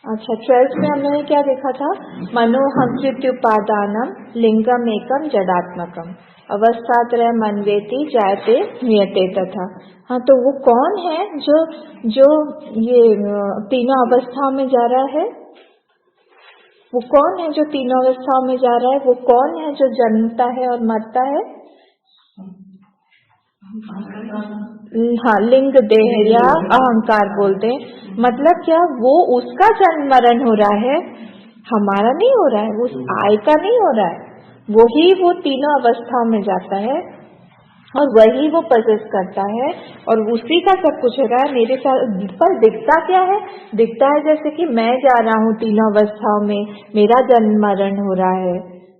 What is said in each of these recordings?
अच्छा, 12th में हमने क्या देखा था? मनोहंकृत्युपादानम लिंगम एकम जडात्मकम अवस्थात्रय मनवेति जायते नियते तथा। हाँ, तो वो कौन है जो जो ये तीनों अवस्थाओं में जा रहा है? वो कौन है जो तीनों अवस्थाओं में जा रहा है? वो कौन है जो जन्मता है और मरता है? हाँ, लिंग देह या अहंकार बोलते हैं। मतलब क्या वो उसका जन्म मरण हो रहा है, हमारा नहीं हो रहा है, उस आय का नहीं हो रहा है। वही वो तीनों अवस्थाओं में जाता है और वही वो पजेस करता है और उसी का सब कुछ हो रहा है मेरे साथ। पर दिखता क्या है? दिखता है जैसे कि मैं जा रहा हूँ तीनों अवस्थाओं में, मेरा जन्म मरण हो रहा है।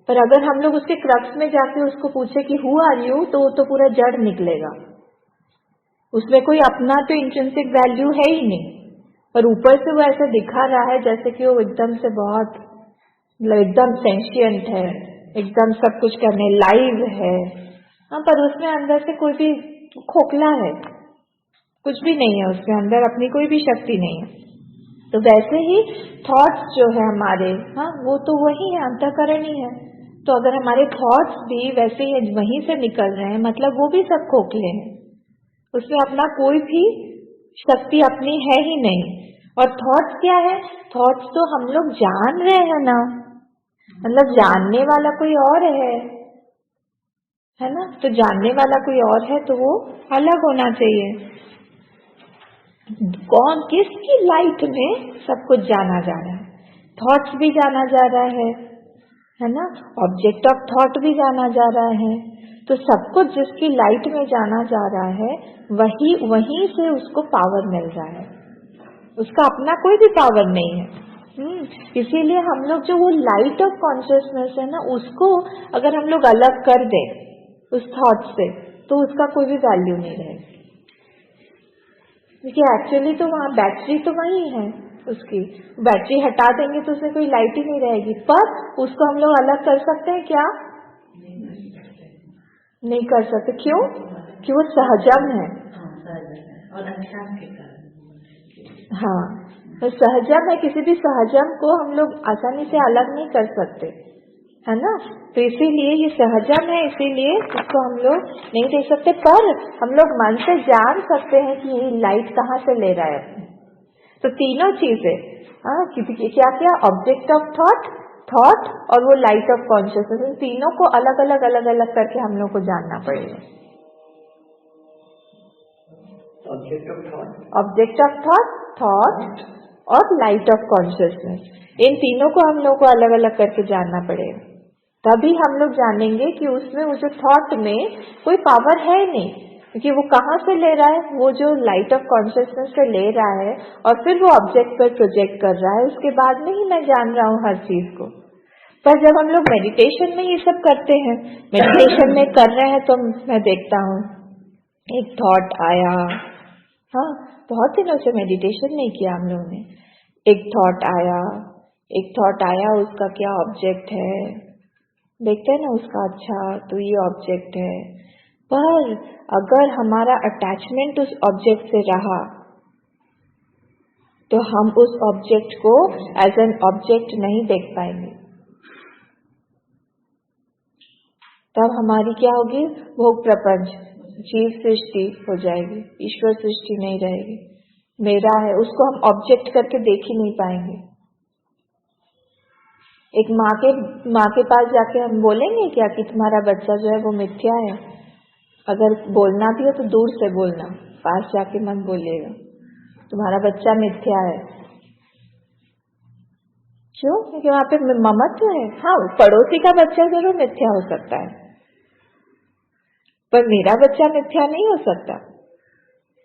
पर अगर हम लोग उसके क्रक्स में जाके उसको पूछे कि हु आर यू, तो वो तो पूरा जड़ निकलेगा। उसमें कोई अपना तो इंट्रिंसिक वैल्यू है ही नहीं। पर ऊपर से वो ऐसा दिखा रहा है जैसे कि वो एकदम से बहुत एकदम सेंशियंट है, एकदम सब कुछ करने लाइव है। हाँ, पर उसमें अंदर से कोई भी खोखला है, कुछ भी नहीं है उसके अंदर, अपनी कोई भी शक्ति नहीं है। तो वैसे ही थॉट्स जो है हमारे, हाँ, वो तो वही है, अंतःकरण ही है। तो अगर हमारे थॉट्स भी वैसे ही वहीं से निकल रहे हैं, मतलब वो भी सब खोखले हैं, उसमें अपना कोई भी शक्ति अपनी है ही नहीं। और थॉट्स क्या है? थॉट्स तो हम लोग जान रहे हैं ना, मतलब जानने वाला कोई और है ना? तो जानने वाला कोई और है तो वो अलग होना चाहिए। कौन किसकी लाइट में सब कुछ जाना जा रहा है? थॉट्स भी जाना जा रहा है ना? ऑब्जेक्ट ऑफ थॉट भी जाना जा रहा है। तो सब कुछ जिसकी लाइट में जाना जा रहा है वही वहीं से उसको पावर मिल रहा है, उसका अपना कोई भी पावर नहीं है। इसीलिए हम लोग जो वो लाइट ऑफ कॉन्शियसनेस है ना, उसको अगर हम लोग अलग कर दें उस थॉट से, तो उसका कोई भी वैल्यू नहीं रहेगी। क्योंकि एक्चुअली तो वहाँ बैटरी तो वही है, उसकी बैटरी हटा देंगे तो उसमें कोई लाइट ही नहीं रहेगी। पर उसको हम लोग अलग कर सकते हैं क्या? नहीं कर सकते। क्यों? कि वो सहजम है। हाँ, तो सहजम है, किसी भी सहजम को हम लोग आसानी से अलग नहीं कर सकते, है ना? तो इसीलिए ये सहजम है, इसीलिए इसको हम लोग नहीं देख सकते। पर हम लोग मन से जान सकते हैं कि ये लाइट कहाँ से ले रहा है। तो तीनों चीजें, हाँ, क्या क्या? ऑब्जेक्ट ऑफ थॉट, थॉट और वो लाइट ऑफ कॉन्शियसनेस, तीनों को अलग अलग अलग अलग करके हम लोग को जानना पड़ेगा। ऑब्जेक्ट ऑफ थॉट, थॉट और लाइट ऑफ कॉन्शियसनेस, इन तीनों को हम लोग को अलग अलग करके जानना पड़ेगा। तभी हम लोग जानेंगे कि उसमें वो जो थॉट में कोई पावर है नहीं, क्योंकि वो कहाँ से ले रहा है? वो जो लाइट ऑफ कॉन्शियसनेस से ले रहा है और फिर वो ऑब्जेक्ट पर प्रोजेक्ट कर रहा है, उसके बाद में ही मैं जान रहा हूँ हर चीज को। पर जब हम लोग मेडिटेशन में ये सब करते हैं, मेडिटेशन में कर रहे हैं, तो मैं देखता हूँ एक थॉट आया, हाँ, बहुत दिनों से मेडिटेशन नहीं किया हम लोगों ने। एक थॉट आया, एक थॉट आया, उसका क्या ऑब्जेक्ट है, देखते हैं ना उसका, अच्छा तो ये ऑब्जेक्ट है। पर अगर हमारा अटैचमेंट उस ऑब्जेक्ट से रहा तो हम उस ऑब्जेक्ट को एज एन ऑब्जेक्ट नहीं देख पाएंगे। तब हमारी क्या होगी? भोग प्रपंच, जीव सृष्टि हो जाएगी, ईश्वर सृष्टि नहीं रहेगी। मेरा है, उसको हम ऑब्जेक्ट करके देख ही नहीं पाएंगे। एक माँ के पास जाके हम बोलेंगे क्या कि तुम्हारा बच्चा जो है वो मिथ्या है? अगर बोलना भी हो तो दूर से बोलना, पास जाके मत बोलिएगा, तुम्हारा बच्चा मिथ्या है। क्यों? क्योंकि वहां पे ममत्व है। हाँ, पड़ोसी का बच्चा जरूर मिथ्या हो सकता है, पर मेरा बच्चा मिथ्या नहीं हो सकता।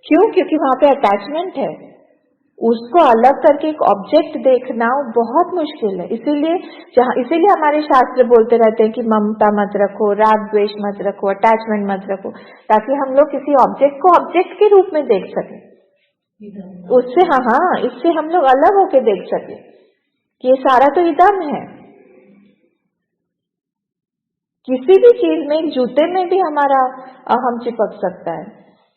क्यों? क्योंकि वहां पे अटैचमेंट है। उसको अलग करके एक ऑब्जेक्ट देखना बहुत मुश्किल है। इसीलिए हमारे शास्त्र बोलते रहते हैं कि ममता मत रखो, राग द्वेष मत रखो, अटैचमेंट मत रखो, ताकि हम लोग किसी ऑब्जेक्ट को ऑब्जेक्ट के रूप में देख सके। उससे हाँ, इससे हम लोग अलग होके देख सके कि ये सारा तो इदम है। किसी भी चीज में, जूते में भी हमारा अहम चिपक सकता है,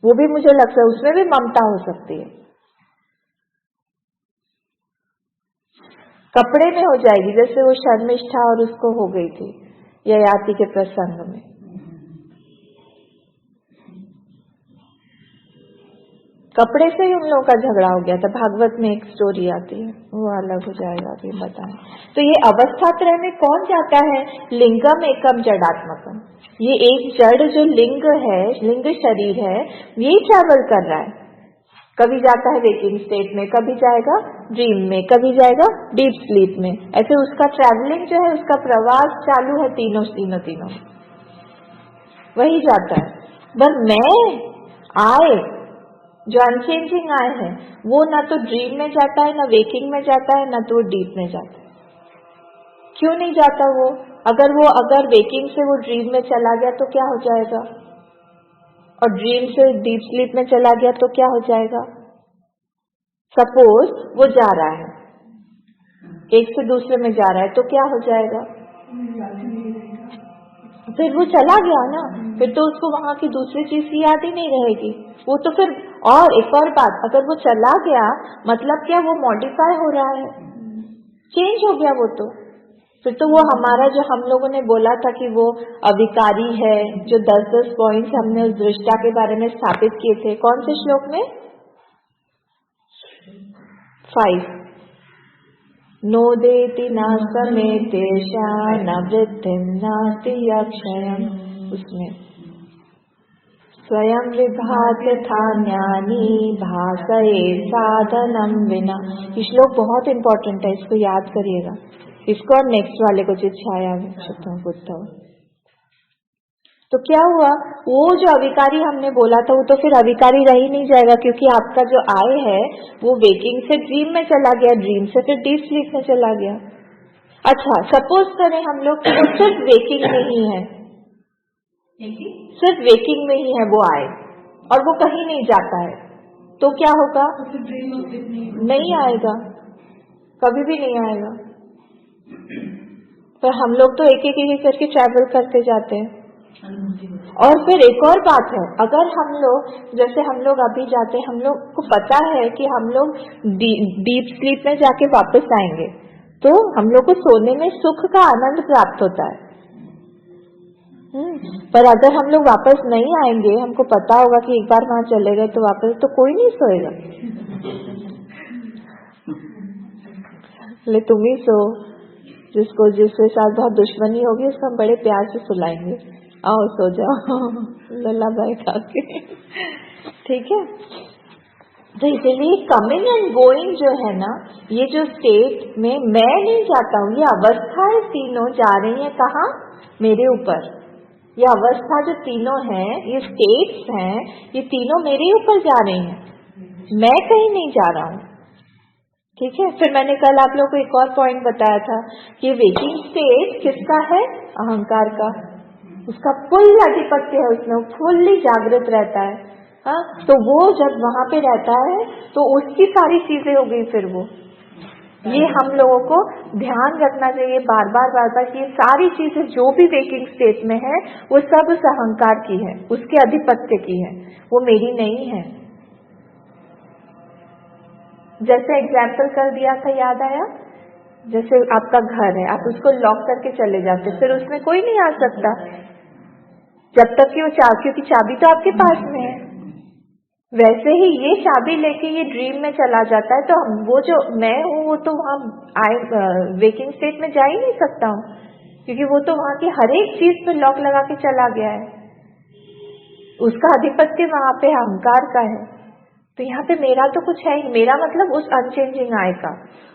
वो भी मुझे लगता है उसमें भी ममता हो सकती है। कपड़े में हो जाएगी, जैसे वो शर्मिष्ठा और उसको हो गई थी ययाति के प्रसंग में। कपड़े से ही उन लोगों का झगड़ा हो गया था। भागवत में एक स्टोरी आती है, वो अलग हो जाएगा, अभी बताएं। तो ये अवस्थात्रय में कौन जाता है? लिंगम एकम जड़ात्मकम। ये एक जड़ जो लिंग है, लिंग शरीर है, ये ट्रैवल कर रहा है। कभी जाता है वेकिंग स्टेट में, कभी जाएगा ड्रीम में, कभी जाएगा डीप स्लीप में। ऐसे उसका ट्रैवलिंग जो है, उसका प्रवास चालू है तीनों वही जाता है। पर मैं आए जो अनचेंजिंग आए हैं, वो ना तो ड्रीम में जाता है, ना वेकिंग में जाता है, ना तो डीप में जाता है। क्यों नहीं जाता वो? अगर वेकिंग से वो ड्रीम में चला गया तो क्या हो जाएगा, और ड्रीम से डीप स्लीप में चला गया तो क्या हो जाएगा? सपोज वो जा रहा है, एक से दूसरे में जा रहा है, तो क्या हो जाएगा? फिर वो चला गया ना, फिर तो उसको वहां की दूसरी चीज की याद ही नहीं रहेगी। वो तो फिर, और एक और बात, अगर वो चला गया मतलब क्या, वो मॉडिफाई हो रहा है, चेंज हो गया वो तो। फिर तो वो हमारा जो हम लोगों ने बोला था कि वो अविकारी है, जो 10-10 पॉइंट्स हमने उस दृष्टा के बारे में स्थापित किए थे, कौन से श्लोक में? 5। नोदेति न समेतेषा न वृद्धिं नास्ति यक्षयम्, उसमें स्वयं विभाति यथा ज्ञानी भासये साधनम विना। ये श्लोक बहुत इंपॉर्टेंट है, इसको याद करिएगा, इसको और नेक्स्ट वाले को जो छाया बुद्ध। तो क्या हुआ, वो जो अविकारी हमने बोला था, वो तो फिर अविकारी रह ही नहीं जाएगा, क्योंकि आपका जो आय है वो वेकिंग से ड्रीम में चला गया, ड्रीम से फिर डीप स्लीप में चला गया। अच्छा, सपोज करें हम लोग कि वो सिर्फ वेकिंग में ही है, सिर्फ वेकिंग में ही है वो आए, और वो कहीं नहीं जाता है, तो क्या होगा? नहीं आएगा, कभी भी नहीं आएगा। पर हम लोग तो एक एक करके ट्रैवल करते जाते हैं। और फिर एक और बात है, अगर हम लोग, जैसे हम लोग अभी जाते हैं, हम लोग को पता है कि हम लोग डीप स्लीप में जाके वापस आएंगे, तो हम लोग को सोने में सुख का आनंद प्राप्त होता है। पर अगर हम लोग वापस नहीं आएंगे, हमको पता होगा कि एक बार वहां चले गए तो वापस, तो कोई नहीं सोएगा। ले तुम ही सो, जिसके साथ बहुत दुश्मनी होगी उसको हम बड़े प्यार से सुलाएंगे, आओ सो जाओ लल्ला बाई खा के, ठीक है। तो इसलिए कमिंग एंड गोइंग जो है ना, ये जो स्टेट में मैं नहीं जाता हूँ, ये अवस्थाएं तीनों जा रही हैं कहाँ? मेरे ऊपर। ये अवस्था जो तीनों हैं, ये स्टेट्स हैं, ये तीनों मेरे ऊपर जा रही हैं, मैं कहीं नहीं जा रहा हूँ, ठीक है। फिर मैंने कल आप लोगों को एक और पॉइंट बताया था कि वेकिंग स्टेट किसका है? अहंकार का। उसका फुल आधिपत्य है, उसमें फुल्ली जागृत रहता है। हाँ, तो वो जब वहां पे रहता है तो उसकी सारी चीजें हो गई। फिर वो, ये हम लोगों को ध्यान रखना चाहिए बार बार कि ये सारी चीजें जो भी वेकिंग स्टेट में है, वो सब उस अहंकार की है, उसके आधिपत्य की है, वो मेरी नहीं है। जैसे एग्जाम्पल कर दिया था, याद आया? जैसे आपका घर है, आप उसको लॉक करके चले जाते, फिर उसमें कोई नहीं आ सकता जब तक कि वो क्योंकि चाबी तो आपके पास में है। वैसे ही ये चाबी लेके ये ड्रीम में चला जाता है, तो वो जो मैं हूँ वो तो वहाँ वेकिंग स्टेट में जा ही नहीं सकता हूँ, क्योंकि वो तो वहाँ की हर एक चीज पे लॉक लगा के चला गया है, उसका आधिपत्य वहां पे अहंकार का है। तो यहाँ पे मेरा तो कुछ है ही, मेरा मतलब उस अनचेंजिंग आय का,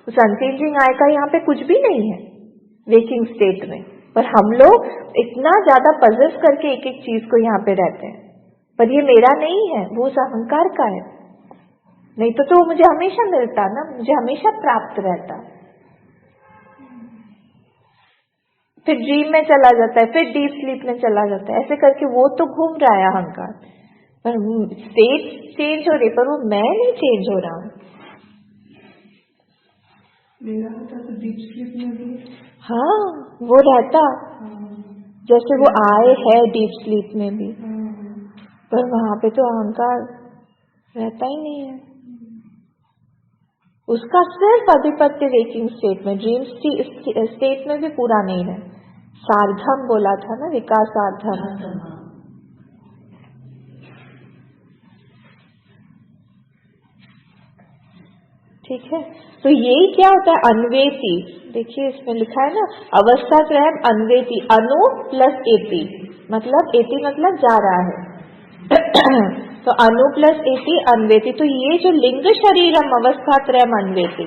उस अनचेंजिंग आय का यहाँ पे कुछ भी नहीं है वेकिंग स्टेट में। पर हम लोग इतना ज्यादा पजेस करके एक एक चीज को यहाँ पे रहते हैं, पर ये मेरा नहीं है, वो उस अहंकार का है। नहीं तो वो मुझे हमेशा मिलता ना, मुझे हमेशा प्राप्त रहता। फिर ड्रीम में चला जाता है, फिर डीप स्लीप में चला जाता है, ऐसे करके वो तो घूम रहा है अहंकार। पर स्टेट चेंज हो रही, पर वो मैं नहीं चेंज हो रहा हूँ। मेरा होता तो डीप स्लीप में भी, हाँ वो रहता, जैसे वो आए है डीप स्लीप में भी, पर वहां पे तो अहंकार रहता ही नहीं है, उसका सिर्फ अधिपत्य वेकिंग स्टेट में, ड्रीम स्टेट में भी पूरा नहीं है। सार्धम बोला था ना, विकास सार्धम। ठीक है, तो यही क्या होता है, अन्वेति। देखिए इसमें लिखा है ना, अवस्था त्रय अन्वेति, अनु प्लस एति, मतलब एति मतलब जा रहा है तो अनु प्लस एति अन्वेति। तो ये जो लिंग शरीरम अवस्था त्रय अन्वेति,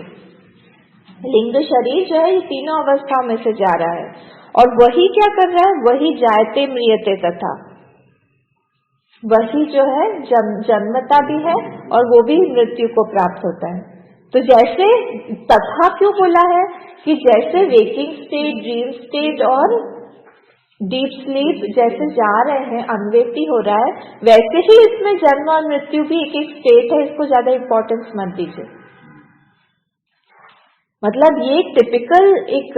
लिंग शरीर जो है ये तीनों अवस्थाओं में से जा रहा है, और वही क्या कर रहा है, वही जायते म्रियते तथा, वही जो है जन्मता भी है और वो भी मृत्यु को प्राप्त होता है। तो जैसे तथा क्यों बोला है कि जैसे वेकिंग स्टेट, ड्रीम स्टेट और डीप स्लीप जैसे जा रहे हैं, अन्वेति हो रहा है, वैसे ही इसमें जन्म और मृत्यु भी एक एक स्टेट है, इसको ज्यादा इंपॉर्टेंस मत दीजिए। मतलब ये टिपिकल एक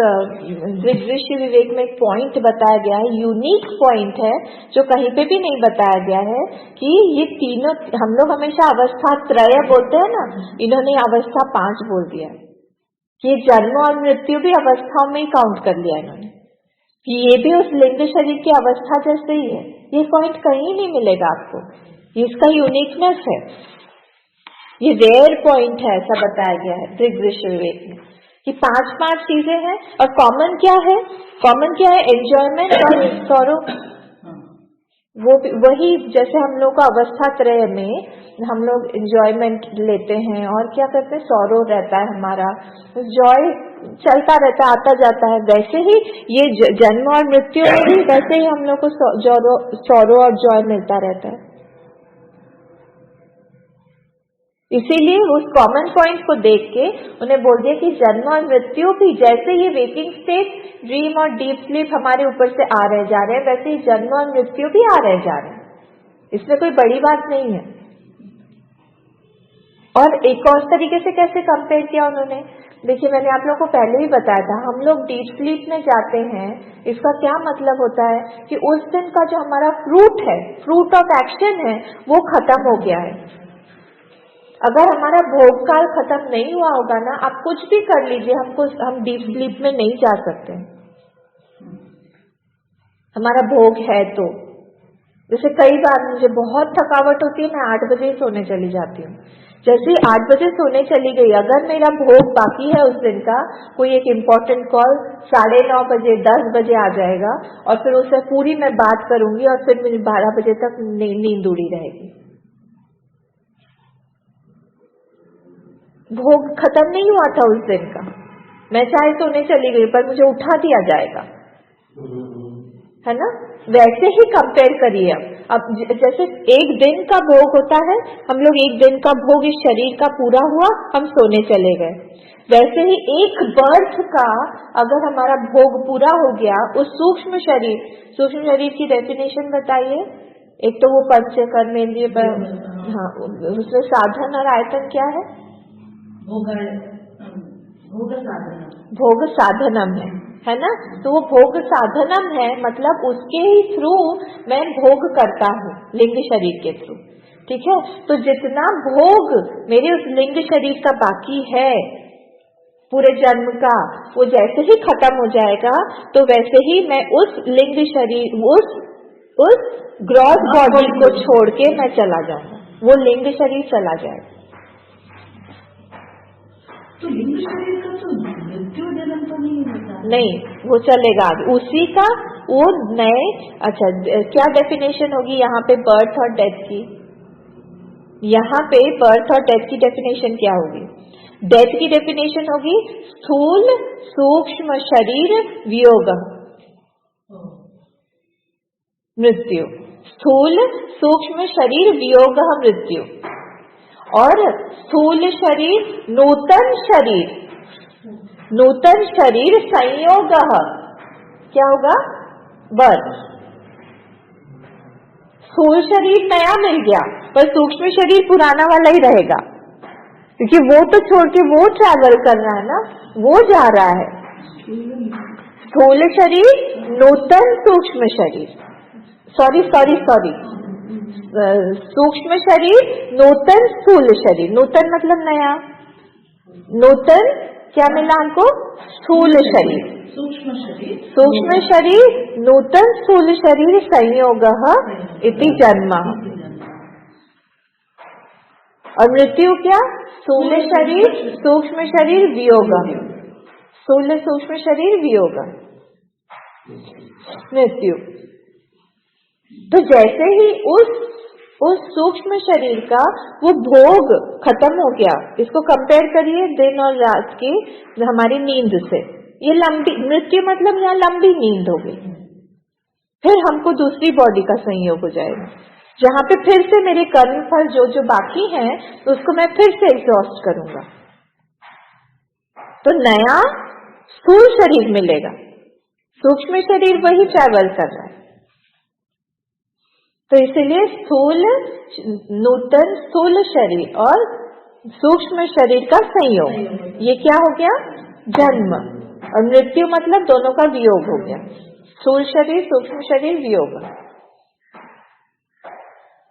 दृग्दृश्य विवेक में एक पॉइंट बताया गया है, यूनिक पॉइंट है जो कहीं पे भी नहीं बताया गया है, कि ये तीनों, हम लोग हमेशा अवस्था त्रय बोलते हैं ना, इन्होंने अवस्था 5 बोल दिया कि जन्म और मृत्यु भी अवस्थाओं में ही काउंट कर लिया इन्होंने, कि ये भी उस लिंग शरीर की अवस्था जैसे ही है। ये पॉइंट कहीं नहीं मिलेगा आपको, ये इसका यूनिकनेस है, ये रेयर पॉइंट है, ऐसा बताया गया है दृग्दृश्य विवेक में कि 5 चीजें हैं। और कॉमन क्या है, कॉमन क्या है, एंजॉयमेंट और सॉरो। वो वही जैसे हम लोग का अवस्था त्रय में हम लोग एंजॉयमेंट लेते हैं और क्या करते हैं, सॉरो रहता है हमारा, जॉय चलता रहता है, आता जाता है, वैसे ही ये जन्म और मृत्यु में भी वैसे ही हम लोग को सॉरो और जॉय मिलता रहता है। इसीलिए उस कॉमन पॉइंट को देख के उन्हें बोल दिया कि जन्म और मृत्यु भी जैसे ये वेकिंग स्टेट, ड्रीम और डीप स्लीप हमारे ऊपर से आ रहे जा रहे हैं, वैसे ही जन्म और मृत्यु भी आ रहे जा रहे हैं, इसमें कोई बड़ी बात नहीं है। और एक और तरीके से कैसे कंपेयर किया उन्होंने, देखिए मैंने आप लोगों को पहले ही बताया था, हम लोग डीप स्लीप में जाते हैं, इसका क्या मतलब होता है कि उस दिन का जो हमारा फ्रूट है, फ्रूट ऑफ एक्शन है, वो खत्म हो गया है। अगर हमारा भोग काल खत्म नहीं हुआ होगा ना, आप कुछ भी कर लीजिए, हम डीप स्लीप में नहीं जा सकते। हमारा भोग है तो, जैसे कई बार मुझे बहुत थकावट होती है, मैं 8 बजे सोने चली जाती हूँ। जैसे 8 बजे सोने चली गई, अगर मेरा भोग बाकी है उस दिन का, कोई एक इम्पोर्टेंट कॉल 9:30 बजे 10 बजे आ जाएगा, और फिर उससे पूरी मैं बात करूंगी, और फिर मुझे 12 बजे तक नींद उड़ी रहेगी। भोग खत्म नहीं हुआ था उस दिन का, मैं चाहे सोने चली गई पर मुझे उठा दिया जाएगा, है ना। वैसे ही कंपेयर करिए अब जैसे एक दिन का भोग होता है, हम लोग एक दिन का भोग इस शरीर का पूरा हुआ, हम सोने चले गए, वैसे ही एक बर्थ का अगर हमारा भोग पूरा हो गया, उस सूक्ष्म शरीर की डेफिनेशन बताइए। एक तो वो पंचकर्मेंद्रिय पर, हाँ, उसमें साधन और आयतन क्या है, भोग साधनम है ना। तो वो भोग साधनम है, मतलब उसके ही थ्रू मैं भोग करता हूँ, लिंग शरीर के थ्रू, ठीक है। तो जितना भोग मेरे उस लिंग शरीर का बाकी है पूरे जन्म का, वो जैसे ही खत्म हो जाएगा, तो वैसे ही मैं उस लिंग शरीर, उस ग्रॉस बॉडी को छोड़ के मैं चला जाऊंगा, वो लिंग शरीर चला जाएगा। तो लिंग शरीर का तो मृत्यु जन्म तो नहीं होता, नहीं, वो चलेगा उसी का, वो नए। अच्छा, क्या डेफिनेशन होगी यहाँ पे बर्थ और डेथ की, यहाँ पे बर्थ और डेथ की डेफिनेशन क्या होगी, डेथ की डेफिनेशन होगी स्थूल सूक्ष्म शरीर वियोग मृत्यु, स्थूल सूक्ष्म शरीर वियोग मृत्यु, और स्थूल शरीर नूतन शरीर संयोग क्या होगा, बर्थ। स्थूल शरीर नया मिल गया, पर सूक्ष्म शरीर पुराना वाला ही रहेगा, क्योंकि वो तो छोड़ के वो ट्रैवल कर रहा है ना, वो जा रहा है। स्थूल शरीर नूतन सूक्ष्म शरीर, सॉरी सूक्ष्म शरीर नूतन स्थूल शरीर, नूतन मतलब नया, नूतन क्या मिला हमको? स्थूल शरीर। सूक्ष्म शरीर नूतन स्थूल शरीर संयोगः इति जन्मः। और मृत्यु क्या? स्थूल शरीर सूक्ष्म शरीर वियोग। स्थूल सूक्ष्म शरीर वियोग मृत्यु। तो जैसे ही उस सूक्ष्म शरीर का वो भोग खत्म हो गया, इसको कंपेयर करिए दिन और रात की हमारी नींद से। ये लंबी मृत्यु मतलब यहाँ लंबी नींद हो गई। फिर हमको दूसरी बॉडी का संयोग हो जाएगा, जहाँ पे फिर से मेरे कर्म फल जो बाकी हैं उसको मैं फिर से एग्जॉस्ट करूंगा, तो नया स्थूल शरीर मिलेगा। सूक्ष्म शरीर वही ट्रैवल कर रहा है। तो इसलिए नूतन स्थूल शरीर और सूक्ष्म शरीर का संयोग, ये क्या हो गया? जन्म। और मृत्यु मतलब दोनों का वियोग हो गया, स्थूल शरीर सूक्ष्म शरीर वियोग।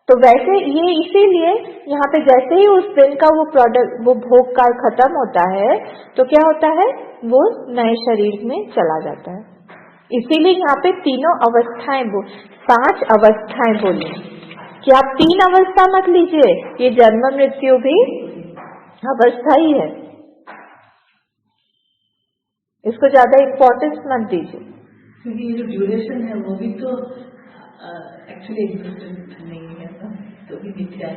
तो वैसे ये इसीलिए यहाँ पे जैसे ही उस दिन का वो भोग काल खत्म होता है तो क्या होता है? वो नए शरीर में चला जाता है। इसीलिए यहाँ पे तीनों अवस्थाएं 5 अवस्थाएं बोली कि आप 3 अवस्था मत लीजिए, ये जन्म मृत्यु भी अवस्था ही है, इसको ज्यादा इम्पोर्टेंस मत दीजिए। क्योंकि ये जो ड्यूरेशन है वो भी तो एक्चुअली एग्जिस्टेंट नहीं है, तो भी मिथ्या है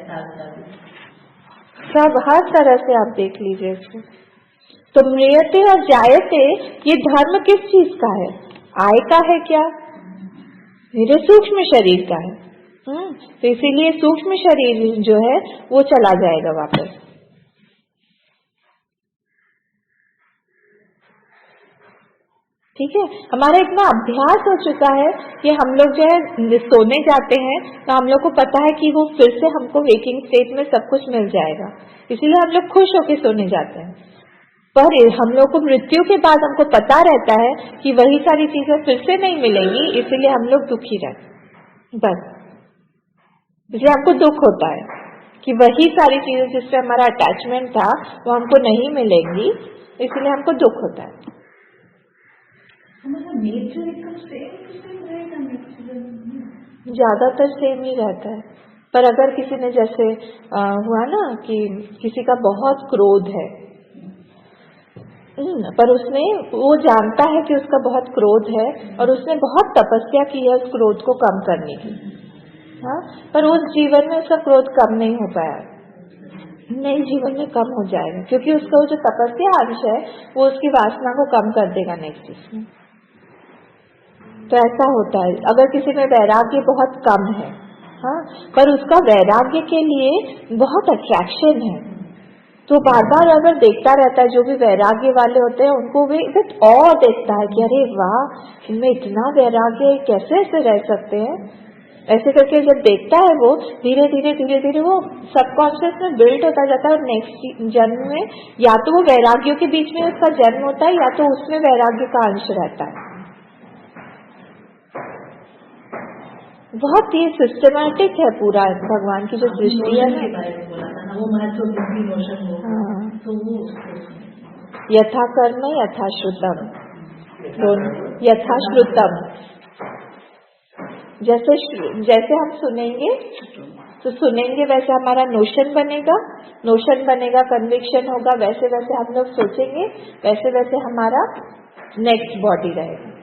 सब हर तरह से आप देख लीजिए इसको। तो म्रियते और जायते ये धर्म किस चीज का है? आय का है क्या? मेरे सूक्ष्म शरीर का है। तो इसीलिए सूक्ष्म शरीर जो है वो चला जाएगा वापस। ठीक है, हमारा इतना अभ्यास हो चुका है कि हम लोग जो है सोने जाते हैं तो हम लोग को पता है कि वो फिर से हमको वेकिंग स्टेट में सब कुछ मिल जाएगा, इसीलिए हम लोग खुश होकर सोने जाते हैं। पर हम लोग को मृत्यु के बाद हमको पता रहता है कि वही सारी चीजें फिर से नहीं मिलेंगी, इसलिए हम लोग दुखी रहते बस। इसलिए हमको दुख होता है कि वही सारी चीजें जिससे हमारा अटैचमेंट था वो हमको नहीं मिलेंगी, इसलिए हमको दुख होता है। हमारा नेचर एकदम सेम रहेगा, ज्यादातर सेम ही रहता है। पर अगर किसी ने जैसे हुआ ना कि किसी का बहुत क्रोध है, पर उसने वो जानता है कि उसका बहुत क्रोध है और उसने बहुत तपस्या की है उस क्रोध को कम करने की, हाँ, पर उस जीवन में उसका क्रोध कम नहीं हो पाया, नए जीवन में कम हो जाएगा, क्योंकि उसका जो तपस्या अंश है वो उसकी वासना को कम कर देगा नेक्स्ट इसमें। तो ऐसा होता है अगर किसी में वैराग्य बहुत कम है, हाँ, पर उसका वैराग्य के लिए बहुत अट्रैक्शन है, तो बार बार अगर देखता रहता है, जो भी वैराग्य वाले होते हैं उनको भी और देखता है कि अरे वाह, इनमें इतना वैराग्य, कैसे ऐसे रह सकते हैं। ऐसे करके जब देखता है वो धीरे धीरे वो सबकॉन्शियस में बिल्ड होता जाता है, और नेक्स्ट जन्म में या तो वो वैराग्यों के बीच में उसका जन्म होता है या तो उसमें वैराग्य का अंश रहता है। बहुत ही सिस्टमैटिक है पूरा भगवान की जो सृष्टि है ना, वो यथा कर्म यथा श्रुतम, यथा श्रुतम, जैसे हम सुनेंगे तो सुनेंगे वैसे हमारा नोशन बनेगा, कन्विक्शन होगा, वैसे वैसे हम लोग सोचेंगे, वैसे वैसे हमारा नेक्स्ट बॉडी रहेगा,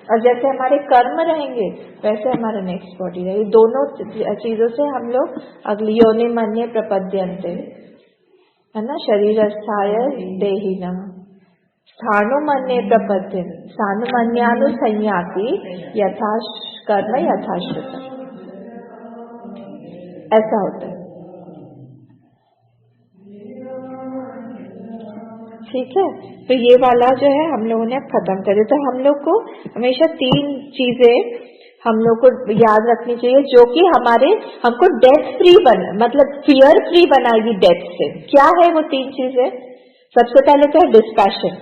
और जैसे हमारे कर्म रहेंगे वैसे हमारा नेक्स्ट बॉडी रहेगी। दोनों चीजों से हम लोग अगली योनि मन्ये प्रपद्यन्ते, है ना, शरीरस्थाय देहिनः स्थाणुमन्ये प्रपद्यन्ते स्थाणुमन्यानुसंयाति यथा कर्म यथा श्रुतम्, ऐसा होता है। ठीक है, तो ये वाला जो है हम लोगों ने अब खत्म कर दिया। तो हम लोग को हमेशा 3 चीजें हम लोग को याद रखनी चाहिए जो कि हमको डेथ फ्री मतलब फियर फ्री बनाएगी डेथ से। क्या है वो 3 चीजें? सबसे पहले तो है डिस्पैशन,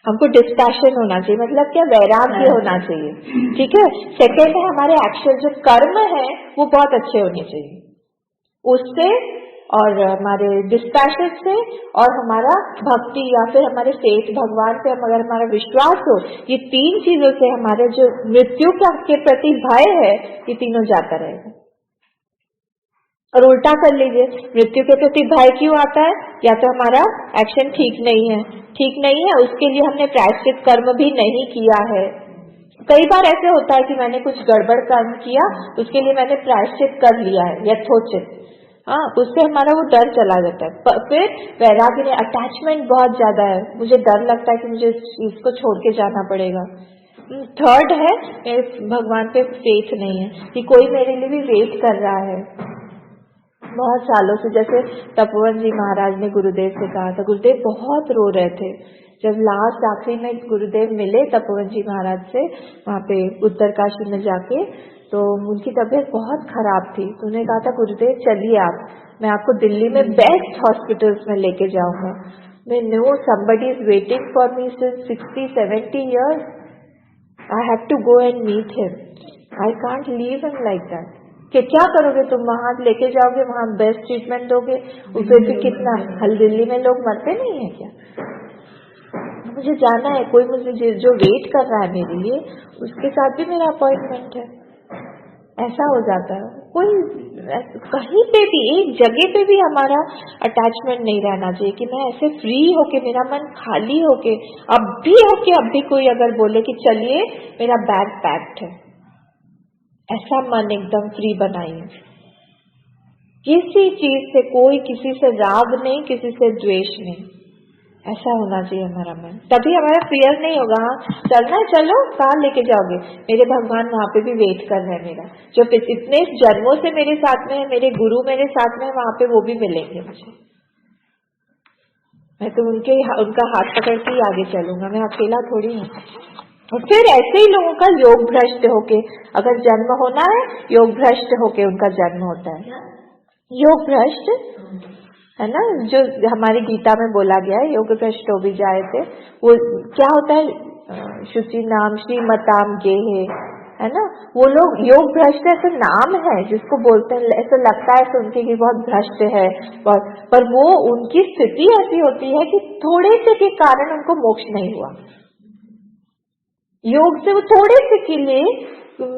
हमको डिस्पैशन होना चाहिए, मतलब क्या, वैराग्य होना चाहिए। ठीक है, सेकेंड है हमारे एक्शन जो कर्म है वो बहुत अच्छे होने चाहिए उससे, और हमारे डिस्पैशन से और हमारा भक्ति या फिर हमारे फेथ भगवान पे अगर हमारा विश्वास हो, ये तीन चीजों से हमारे जो मृत्यु के प्रति भय है ये तीनों जाता रहेगा। और उल्टा कर लीजिए, मृत्यु के प्रति भय क्यों आता है? या तो हमारा एक्शन ठीक नहीं है, उसके लिए हमने प्रायश्चित कर्म भी नहीं किया है। कई बार ऐसे होता है कि मैंने कुछ गड़बड़ कर्म किया, उसके लिए मैंने प्रायश्चित कर लिया है, यथोचित, हाँ, उससे हमारा वो डर चला जाता है। फिर वैराग्य में अटैचमेंट बहुत ज्यादा है, मुझे डर लगता है कि मुझे इसको छोड़ के जाना पड़ेगा। थर्ड है, भगवान पे फेथ नहीं है कि कोई मेरे लिए भी वेट कर रहा है बहुत सालों से। जैसे तपोवन जी महाराज ने गुरुदेव से कहा था, गुरुदेव बहुत रो रहे थे जब लास्ट आखिरी में गुरुदेव मिले तपोवन जी महाराज से वहाँ पे उत्तरकाशी में जाके, तो उनकी तबीयत बहुत खराब थी। तो उन्होंने कहा था, गुरुदेव चलिए आप, मैं आपको दिल्ली में बेस्ट हॉस्पिटल्स में लेके जाऊंगा। मैं know somebody is waiting for me since 60-70 years, I have to go and meet him, I can't leave him like that. कि क्या करोगे तुम, वहां लेके जाओगे, वहां बेस्ट ट्रीटमेंट दोगे, उसे भी कितना, हल दिल्ली में लोग मरते नहीं है क्या? मुझे जाना है, कोई मुझे जो वेट कर रहा है मेरे लिए, उसके साथ भी मेरा अपॉइंटमेंट है। ऐसा हो जाता है। कोई कहीं पे भी एक जगह पे भी हमारा अटैचमेंट नहीं रहना चाहिए कि मैं ऐसे फ्री होके, मेरा मन खाली होके, अब भी कोई अगर बोले कि चलिए मेरा बैग पैक्ड है, ऐसा मन एकदम फ्री बनाइए। किसी चीज से कोई, किसी से राग नहीं, किसी से द्वेष नहीं, ऐसा होना चाहिए हमारा मन। तभी हमारा फियर नहीं होगा। हाँ चलना है, चलो, कहाँ लेके जाओगे? मेरे भगवान वहाँ पे भी वेट कर रहे हैं मेरा, जो इतने जन्मों से मेरे साथ में है, मेरे गुरु मेरे साथ में है, वहाँ पे वो भी मिलेंगे मुझे। मैं तो उनका हाथ पकड़ के ही आगे चलूंगा, मैं अकेला थोड़ी हूँ। और फिर ऐसे ही लोगों का योग भ्रष्ट होके अगर जन्म होना है, योग भ्रष्ट होके उनका जन्म होता है। योग भ्रष्ट है ना, जो हमारी गीता में बोला गया है, योग भ्रष्ट हो भी जाए थे, वो क्या होता है? शुचि नाम श्रीमताम गेहे, है ना, वो लोग योग भ्रष्ट ऐसा नाम है जिसको बोलते हैं, ऐसा लगता है सुन के कि बहुत भ्रष्ट है बहुत, पर वो उनकी स्थिति ऐसी होती है कि थोड़े से के कारण उनको मोक्ष नहीं हुआ। योग से वो थोड़े से के लिए,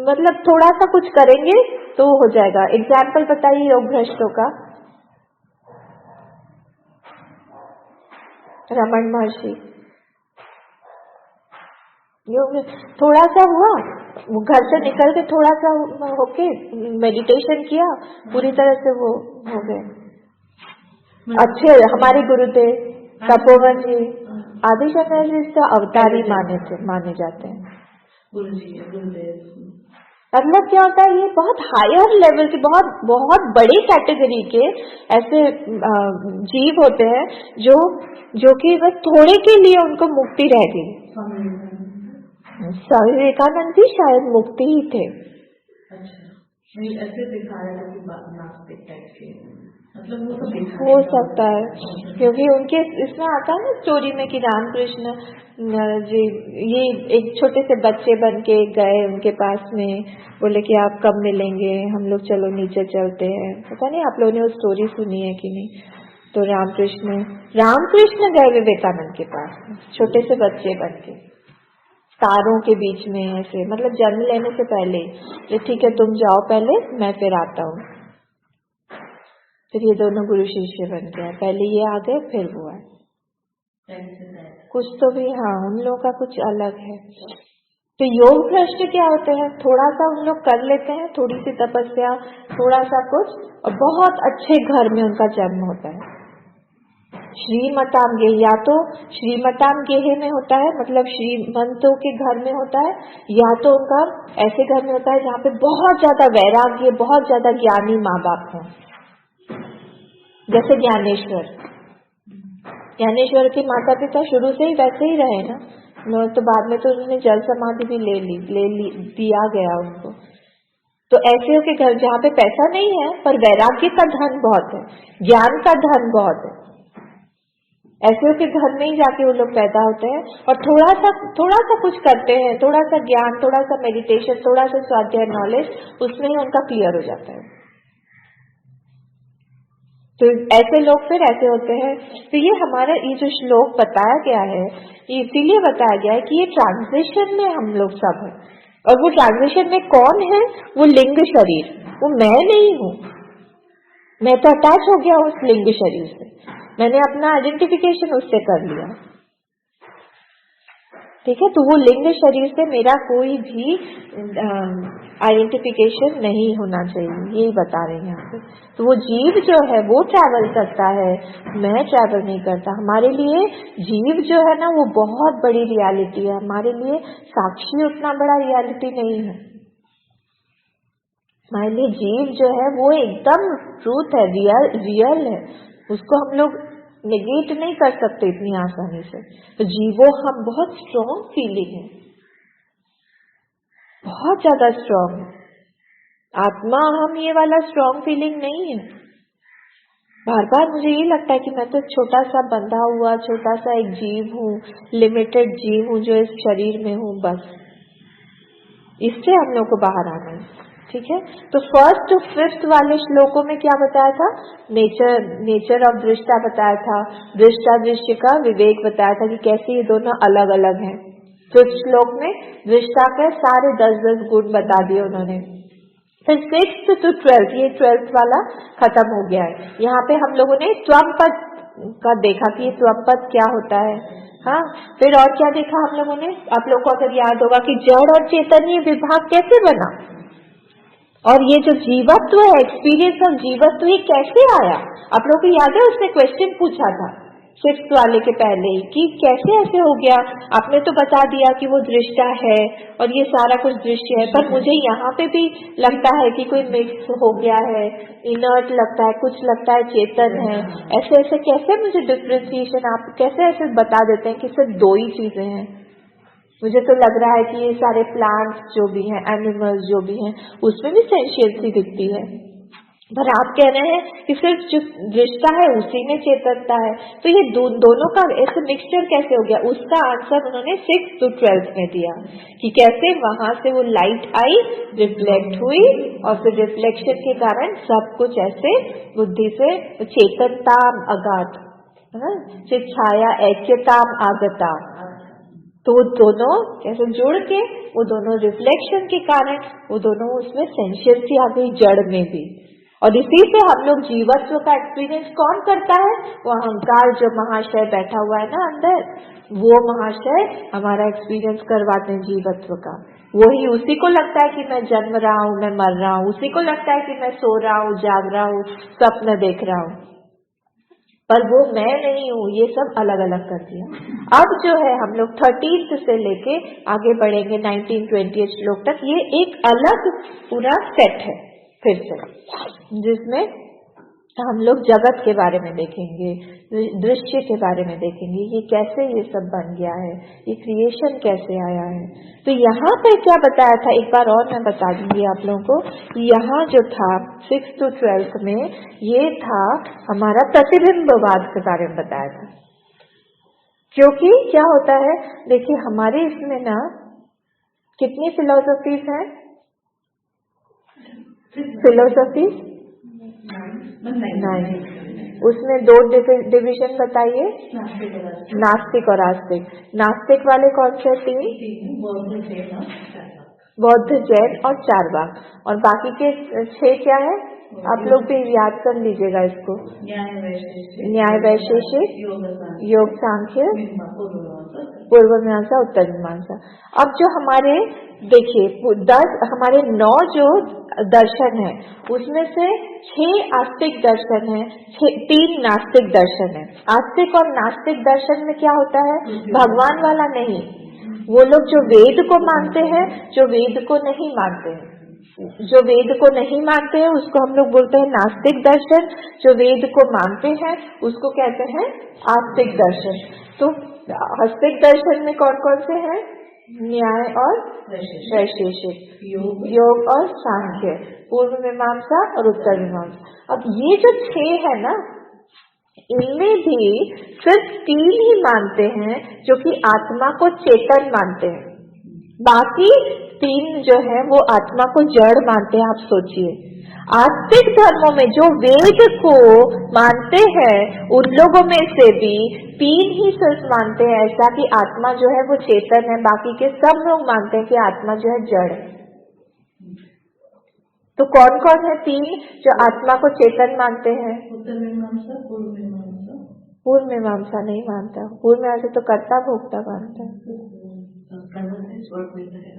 मतलब थोड़ा सा कुछ करेंगे तो हो जाएगा। एग्जाम्पल बताइए योग भ्रष्टों का। रमन महर्षि, योग थोड़ा सा हुआ, वो घर से निकल के थोड़ा सा होके मेडिटेशन किया, पूरी तरह से वो हो गए अच्छे। हमारे गुरुदेव तपोवन जी आदि शंकर जी इसका अवतार ही माने जाते हैं। मतलब क्या होता है, ये बहुत हायर लेवल के, बहुत बड़ी कैटेगरी के ऐसे जीव होते हैं जो कि बस थोड़े के लिए उनको मुक्ति रह गई। स्वामी विवेकानंद भी शायद मुक्ति ही थे। अच्छा, ऐसे दिखाया था कि नास्तिक टाइप के, मतलब वो तो हो सकता है, क्योंकि उनके इसमें आता है ना स्टोरी में कि रामकृष्ण जी ये एक छोटे से बच्चे बन के गए उनके पास में, बोले कि आप कब मिलेंगे, हम लोग चलो नीचे चलते हैं। पता नहीं आप लोगों ने वो स्टोरी सुनी है कि नहीं। तो रामकृष्ण गए विवेकानंद के पास, छोटे से बच्चे बन के, तारों के बीच में ऐसे, मतलब जन्म लेने से पहले, तो ठीक है तुम जाओ पहले, मैं फिर आता हूँ। फिर ये दोनों गुरु शिष्य बन गए, पहले ये आ गए फिर वो आए। कुछ तो भी, हाँ, उन लोगों का कुछ अलग है। तो योग भ्रष्ट क्या होते हैं, थोड़ा सा उन लोग कर लेते हैं, थोड़ी सी तपस्या, थोड़ा सा कुछ, और बहुत अच्छे घर में उनका जन्म होता है। श्रीमताम गेह, या तो श्रीमताम गेह में होता है, मतलब श्रीमंतों के घर में होता है, या तो उनका ऐसे घर में होता है जहाँ पे बहुत ज्यादा वैराग्य, बहुत ज्यादा ज्ञानी माँ बाप हैं। जैसे ज्ञानेश्वर के माता पिता शुरू से ही वैसे ही रहे ना, तो बाद में तो उन्होंने जल समाधि भी ले ली दिया गया उनको। तो ऐसे के घर जहाँ पे पैसा नहीं है पर वैराग्य का धन बहुत है, ज्ञान का धन बहुत है, ऐसे के घर में ही जाके वो लोग पैदा होते हैं और थोड़ा सा कुछ करते हैं, थोड़ा सा ज्ञान, थोड़ा सा मेडिटेशन, थोड़ा सा स्वाध्याय नॉलेज, उसमें ही उनका क्लियर हो जाता है। तो ऐसे लोग फिर ऐसे होते हैं। तो ये हमारा ये जो श्लोक बताया गया है, ये इसीलिए बताया गया है कि ये ट्रांजिशन में हम लोग सब हैं। और वो ट्रांजिशन में कौन है? वो लिंग शरीर, वो मैं नहीं हूँ। मैं तो अटैच हो गया उस लिंग शरीर से, मैंने अपना आइडेंटिफिकेशन उससे कर लिया। ठीक है, तो वो लिंग शरीर से मेरा कोई भी आइडेंटिफिकेशन नहीं होना चाहिए, यही बता रहे हैं यहाँ पे। तो वो जीव जो है वो ट्रैवल करता है, मैं ट्रैवल नहीं करता। हमारे लिए जीव जो है ना वो बहुत बड़ी रियलिटी है, हमारे लिए साक्षी उतना बड़ा रियलिटी नहीं है। हमारे लिए जीव जो है वो एकदम ट्रूथ है, रियल है, उसको हम लोग नेगेट नहीं कर सकते इतनी आसानी से। तो जीवो हम बहुत स्ट्रॉन्ग फीलिंग है, बहुत ज्यादा स्ट्रॉन्ग है। आत्मा हम ये वाला स्ट्रॉन्ग फीलिंग नहीं है। बार बार मुझे ये लगता है कि मैं तो छोटा सा बंधा हुआ छोटा सा एक जीव हूँ, लिमिटेड जीव हूँ जो इस शरीर में हूँ, बस इससे हम लोग को बाहर आना है। ठीक है, तो 1st to 5th वाले श्लोकों में क्या बताया था? नेचर ऑफ दृष्टा बताया था, दृष्टा दृश्य का विवेक बताया था कि कैसे ये दोनों अलग अलग हैं। 5th श्लोक में दृष्टा के सारे 10-10 गुण बता दिए उन्होंने। फिर 6th to 12th, ये 12th वाला खत्म हो गया है। यहाँ पे हम लोगों ने त्वमपद का देखा कि ये त्वमपद क्या होता है। हाँ, फिर और क्या देखा हम लोगों ने? आप लोगों को अगर याद होगा कि जड़ और चेतन ये विभाग कैसे बना, और ये जो जीवत्व है, एक्सपीरियंस ऑफ जीवत्व, ये कैसे आया? आप लोगों को याद है उसने क्वेश्चन पूछा था 6th वाले के पहले ही कि कैसे ऐसे हो गया। आपने तो बता दिया कि वो दृष्टा है और ये सारा कुछ दृश्य है, पर मुझे यहाँ पे भी लगता है कि कोई मिक्स हो गया है, इनर्ट लगता है, कुछ लगता है चेतन है। ऐसे ऐसे कैसे मुझे डिफ्रेंसिएशन आप कैसे ऐसे बता देते हैं कि सिर्फ 2 ही चीजें हैं? मुझे तो लग रहा है कि ये सारे प्लांट्स जो भी हैं, एनिमल्स जो भी हैं, उसमें भी सेंशियंसी दिखती है, पर आप कह रहे हैं कि सिर्फ जो दृष्टा है उसी में चेतनता है। तो ये दोनों का ऐसे मिक्सचर कैसे हो गया? उसका आंसर उन्होंने 6th to 12th में दिया कि कैसे वहां से वो लाइट आई, रिफ्लेक्ट हुई, और फिर रिफ्लेक्शन के कारण सब कुछ ऐसे बुद्धि से चेतनता अगाध, चित छाया ऐक्यताम आगता, तो वो दोनों कैसे जुड़ के, वो दोनों रिफ्लेक्शन के कारण वो दोनों उसमें सेंशियंसी आ गई, जड़ में भी। और इसी से हम लोग जीवत्व का एक्सपीरियंस कौन करता है? वो अहंकार जो महाशय बैठा हुआ है ना अंदर, वो महाशय हमारा एक्सपीरियंस करवाते हैं जीवत्व का। वही, उसी को लगता है कि मैं जन्म रहा हूँ, मैं मर रहा हूँ, उसी को लगता है कि मैं सो रहा हूँ, जाग रहा हूँ, स्वप्न देख रहा हूँ, पर वो मैं नहीं हूँ। ये सब अलग अलग कर दिया। अब जो है हम लोग 13th से लेके आगे बढ़ेंगे 19-20 श्लोक तक, ये एक अलग पूरा सेट है फिर से, जिसमें हम लोग जगत के बारे में देखेंगे, दृश्य के बारे में देखेंगे, ये कैसे ये सब बन गया है, ये क्रिएशन कैसे आया है। तो यहाँ पे क्या बताया था, एक बार और मैं बता दूंगी आप लोगों को। यहाँ जो था 6th to 12th में, ये था हमारा प्रतिबिंबवाद के बारे में बताया था। क्योंकि क्या होता है, देखिए हमारे इसमें ना कितनी फिलोसफीज हैं? फिलोसफीज 9। उसमें 2 डिवीजन बताइए, नास्तिक और आस्तिक। नास्तिक वाले कौन से 3? बौद्ध, जैन और चारवाक। और बाकी के 6 क्या है? आप लोग भी याद कर लीजिएगा इसको। न्याय वैशेषिक, योग सांख्य, पूर्व मीमांसा, उत्तर मीमांसा। अब जो हमारे देखिए 10 हमारे 9 जो दर्शन है, उसमें से 6 आस्तिक दर्शन है, 3 नास्तिक दर्शन है। आस्तिक और नास्तिक दर्शन में क्या होता है? भगवान वाला नहीं, वो लोग जो वेद को मानते हैं, जो वेद को नहीं मानते हैं। जो वेद को नहीं मानते हैं उसको हम लोग बोलते हैं नास्तिक दर्शन, जो वेद को मानते हैं उसको कहते हैं आस्तिक दर्शन। तो आस्तिक दर्शन में कौन कौन से हैं? न्याय और वैशेषिक, योग और सांख्य, पूर्व मीमांसा और उत्तर मीमांसा। अब ये जो 6 है ना, इनमें भी सिर्फ 3 ही मानते हैं जो कि आत्मा को चेतन मानते हैं, बाकी तीन जो है वो आत्मा को जड़ मानते हैं। आप सोचिए, आस्तिक धर्मों में जो वेद को मानते हैं उन लोगों में से भी तीन ही सिर्फ मानते हैं ऐसा कि आत्मा जो है वो चेतन है, बाकी के सब लोग मानते हैं कि आत्मा जो है जड़ है। तो कौन कौन है तीन जो आत्मा को चेतन मानते हैं? उत्तर मीमांसा, पूर्व मीमांसा। पूर्व मीमांसा नहीं मानता, पूर्व मीमांसा तो कर्ता भोक्ता मानता है।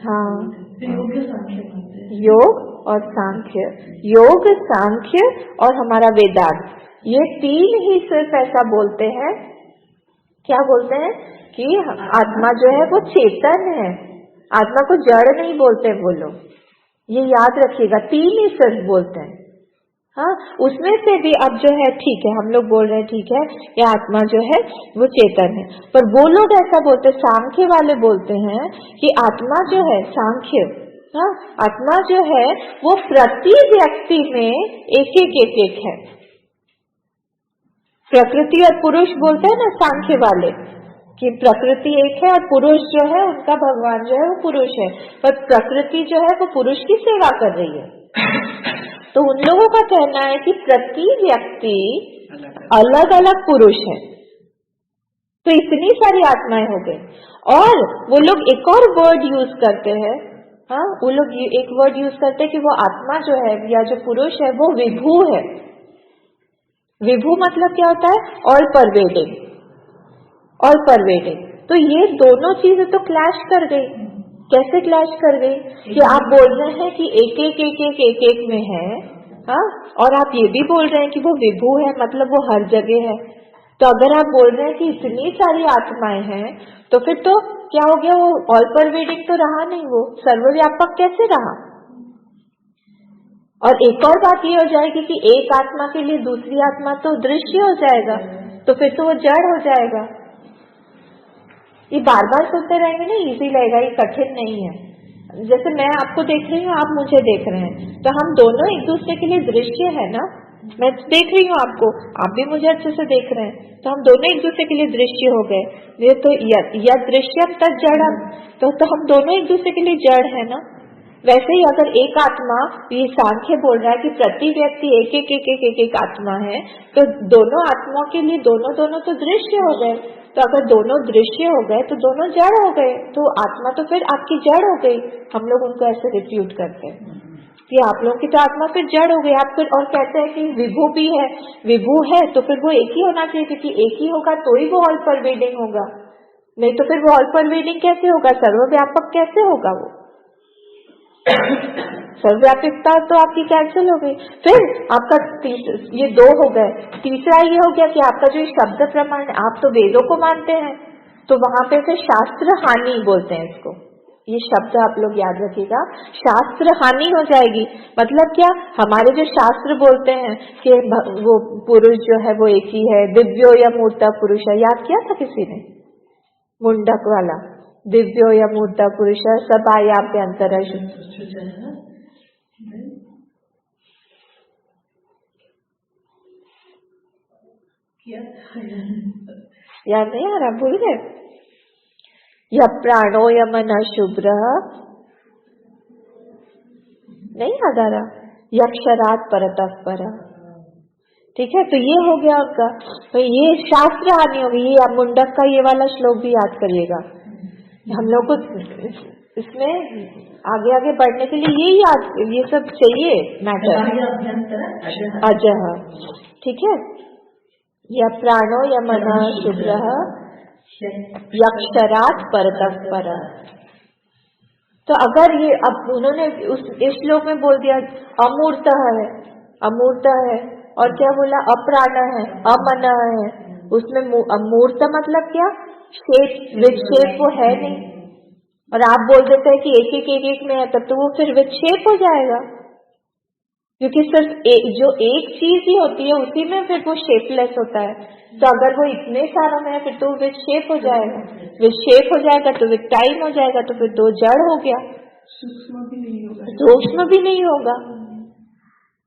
हाँ, योग सांख्य मानते हैं। योग और सांख्य, योग सांख्य और हमारा वेदांत, ये तीन ही सिर्फ ऐसा बोलते हैं, क्या बोलते हैं कि आत्मा जो है वो चेतन है, आत्मा को जड़ नहीं बोलते वो लोग। ये याद रखिएगा, तीन ही सिर्फ बोलते हैं। हाँ, उसमें से भी अब जो है ठीक है, हम लोग बोल रहे हैं ठीक है ये आत्मा जो है वो चेतन है, पर वो लोग ऐसा बोलते, सांख्य वाले बोलते हैं कि आत्मा जो है, सांख्य, हाँ, आत्मा जो है वो प्रति व्यक्ति में एक एक है। प्रकृति और पुरुष बोलते हैं ना सांख्य वाले कि प्रकृति एक है और पुरुष जो है उनका भगवान जो है वो पुरुष है, पर प्रकृति जो है वो पुरुष की सेवा कर रही है। तो उन लोगों का कहना है कि प्रति व्यक्ति अलग अलग पुरुष है। तो इतनी सारी आत्माएं हो गई, और वो लोग एक और वर्ड यूज करते हैं। हाँ, वो लोग एक वर्ड यूज करते हैं कि वो आत्मा जो है या जो पुरुष है वो विभू है। विभू मतलब क्या होता है? All pervading, all pervading. तो ये दोनों चीजें तो क्लैश कर गई। कैसे क्लैश कर गई कि आप बोल रहे हैं कि एक में है, हाँ, और आप ये भी बोल रहे हैं कि वो विभू है, मतलब वो हर जगह है। तो अगर आप बोल रहे हैं कि इतनी सारी आत्माएं हैं, तो फिर तो क्या हो गया, वो ऑल परवेडिंग तो रहा नहीं, वो सर्वव्यापक कैसे रहा? और एक और बात ये हो जाएगी कि एक आत्मा के लिए दूसरी आत्मा तो दृश्य हो जाएगा, तो फिर तो वो जड़ हो जाएगा। ये बार बार सुनते रहेंगे ना, इजी लगेगा, ये कठिन नहीं है। जैसे मैं आपको देख रही हूँ, आप मुझे देख रहे हैं, तो हम दोनों एक दूसरे के लिए दृश्य है ना। मैं देख रही हूँ आपको, आप भी मुझे अच्छे से देख रहे हैं, तो हम दोनों एक दूसरे के लिए दृश्य हो गए। ये तो यद दृश्यम तद जड़म, तो हम दोनों एक दूसरे के लिए जड़ है ना। वैसे ही अगर एक आत्मा, ये सांख्य बोल रहा है कि प्रति व्यक्ति एक आत्मा है, तो दोनों आत्माओं के लिए दोनों तो दृश्य हो गए। तो अगर दोनों दृश्य हो गए तो दोनों जड़ हो गए, तो आत्मा तो फिर आपकी जड़ हो गई। हम लोग उनको ऐसे रिफ्यूट करते हैं कि आप लोगों की तो आत्मा फिर जड़ हो गई। आप फिर और कहते हैं कि विभू भी है, विभू है तो फिर वो एक ही होना चाहिए, क्योंकि एक ही होगा तो ही वो ऑल परवेडिंग होगा, नहीं तो फिर वो ऑल परवेडिंग कैसे होगा, सर्वव्यापक कैसे होगा वो? सर्वव्यापकता तो आपकी कैंसिल हो गई। फिर आपका ये दो हो गए, तीसरा ये हो गया कि आपका जो शब्द प्रमाण, आप तो वेदों को मानते हैं, तो वहां पे फिर शास्त्र हानि बोलते हैं इसको। ये शब्द आप लोग याद रखिएगा, शास्त्र हानि हो जाएगी। मतलब क्या, हमारे जो शास्त्र बोलते हैं कि वो पुरुष जो है वो एक ही है, दिव्यो या मूर्ता पुरुष है, याद किया था किसी ने? मुंडक वाला, दिव्यो या मूर्ता पुरुष सब आयाम पे अंतर है। याद नहीं आ रहा, भूल गए? या प्राणो या मन शुभ्र, नहीं याद आ रहा? यक्षरात परतः पर, ठीक है। तो ये हो गया उनका, तो ये शास्त्र हानि होगी। ये मुंडक का ये वाला श्लोक भी याद करिएगा। हम लोग को इसमें आगे आगे बढ़ने के लिए ये सब चाहिए मैटर। अजह, ठीक है। या प्राणो या मन शुभ्र यक्षरात परतः पर। तो अगर ये अब उन्होंने इस श्लोक में बोल दिया अमूर्त है, अमूर्त है, और क्या बोला अप्राण है, अमन है, उसमें अमूर्त मतलब क्या, शेप विक्षेप वो है नहीं, और आप बोल देते हैं कि एक में है, तब तो वो फिर विक्षेप हो जाएगा, क्योंकि सिर्फ जो एक चीज ही होती है उसी में फिर वो शेपलेस होता है। तो अगर वो इतने सारों में है फिर तो विक्षेप हो जाएगा, विक्षेप हो जाएगा तो विक्टाइम हो जाएगा, तो फिर तो जड़ हो गया, सूक्ष्म भी नहीं होगा।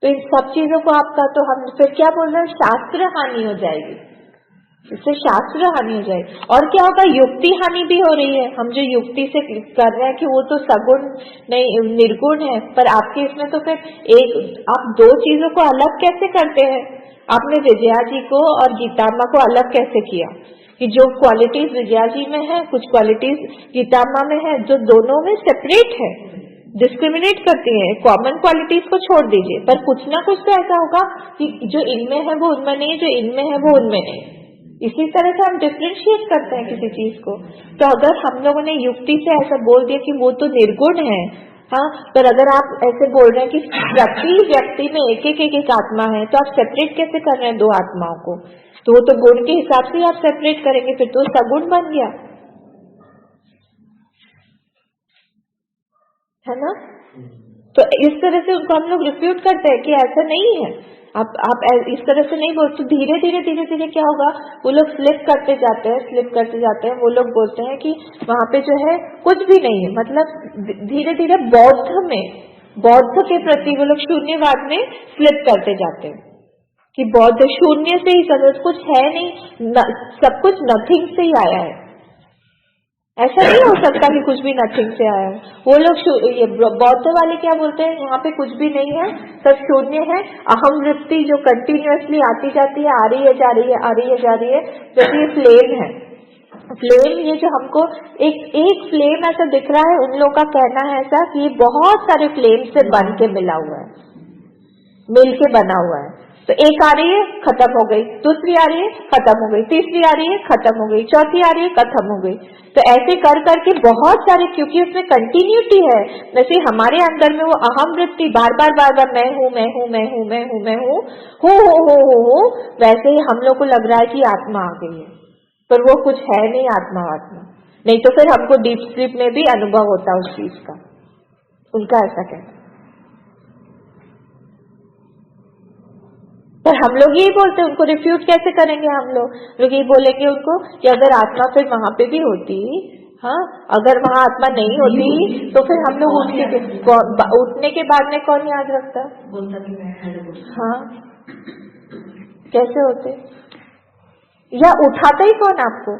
तो इन सब चीजों को आपका, तो हम फिर क्या बोल रहे हैं, शास्त्र हानि हो जाएगी। इससे शास्त्र हानि हो जाएगी। और क्या होगा, युक्ति हानि भी हो रही है। हम जो युक्ति से कर रहे हैं कि वो तो सगुण नहीं निर्गुण है, पर आपके इसमें तो फिर आप दो चीजों को अलग कैसे करते हैं? आपने विजया जी को और गीताम्मा को अलग कैसे किया कि जो क्वालिटीज विजया जी में है, कुछ क्वालिटीज गीताम्मा में है, जो दोनों में सेपरेट है, डिस्क्रिमिनेट करती है। कॉमन क्वालिटीज को छोड़ दीजिए, पर कुछ ना कुछ तो ऐसा होगा कि जो इनमें है वो उनमें नहीं, जो इनमें है वो उनमें नहीं। इसी तरह से हम डिफ्रेंशिएट करते हैं किसी चीज को। तो अगर हम लोगों ने युक्ति से ऐसा बोल दिया कि वो तो निर्गुण है, हाँ, पर अगर आप ऐसे बोल रहे हैं कि प्रति व्यक्ति में एक आत्मा है, तो आप सेपरेट कैसे कर रहे हैं दो आत्माओं को? तो वो तो गुण के हिसाब से आप सेपरेट करेंगे, फिर तो सगुण बन गया, है ना? तो इस तरह से उनको हम लोग रिफ्यूट करते हैं कि ऐसा नहीं है, आप इस तरह से नहीं बोलते। तो धीरे धीरे क्या होगा, वो लोग स्लिप करते जाते हैं। वो लोग बोलते हैं कि वहां पे जो है कुछ भी नहीं है। मतलब धीरे धीरे बौद्ध के प्रति वो लोग शून्यवाद में स्लिप करते जाते हैं कि बौद्ध शून्य से ही सब कुछ है नहीं, सब कुछ नथिंग से ही आया है। ऐसा नहीं हो सकता कि कुछ भी नथिंग से आया है। वो लोग ये बौद्ध वाले क्या बोलते हैं, यहाँ पे कुछ भी नहीं है, सब शून्य है। अहम वृत्ति जो कंटिन्यूअसली आती जाती है, आ रही है जा रही है, जैसे ये फ्लेम है। फ्लेम, ये जो हमको एक फ्लेम ऐसा दिख रहा है, उन लोगों का कहना है ऐसा कि ये बहुत सारे फ्लेम से बन के मिला हुआ है, मिल के बना हुआ है। तो एक आ रही है, खत्म हो गई, दूसरी आ रही है, खत्म हो गई, तीसरी आ रही है, खत्म हो गई, चौथी आ रही है, खत्म हो गई। तो ऐसे कर करके बहुत सारे, क्योंकि उसमें कंटिन्यूटी है। जैसे हमारे अंदर में वो अहम वृत्ति बार बार मैं हूँ, वैसे ही हम लोग को लग रहा है कि आत्मा आ गई है, पर वो कुछ है नहीं आत्मा। नहीं तो फिर हमको डीप स्लीप में भी अनुभव होता उस चीज का। उनका ऐसा कहना। पर हम लोग यही बोलते हैं, उनको रिफ्यूट कैसे करेंगे? हम लोग यही बोलेंगे उनको कि अगर आत्मा फिर वहां पे भी होती, हाँ, अगर वहां आत्मा नहीं होती तो फिर हम लोग उठने के बाद में कौन याद रखता? बोलता कि मैं, हाँ, कैसे होते? या उठाता ही कौन आपको?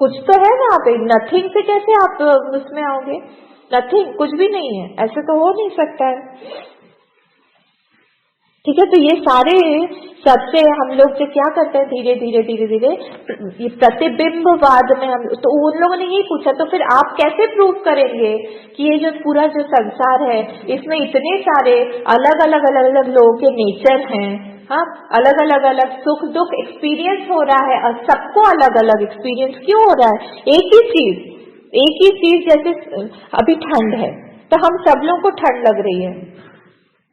कुछ तो है वहां पे, नथिंग से कैसे आप उसमें आओगे? नथिंग, कुछ भी नहीं है, ऐसे तो हो नहीं सकता है। ठीक है, तो ये सारे सबसे हम लोग जो क्या करते हैं, धीरे धीरे ये प्रतिबिंबवाद में हम, तो उन लोगों ने यही पूछा, तो फिर आप कैसे प्रूव करेंगे कि ये जो पूरा जो संसार है, इसमें इतने सारे अलग अलग लोगों के नेचर हैं, हाँ, अलग अलग सुख दुख एक्सपीरियंस हो रहा है, और सबको अलग अलग एक्सपीरियंस क्यों हो रहा है? एक ही चीज जैसे अभी ठंड है, तो हम सब लोगों को ठंड लग रही है,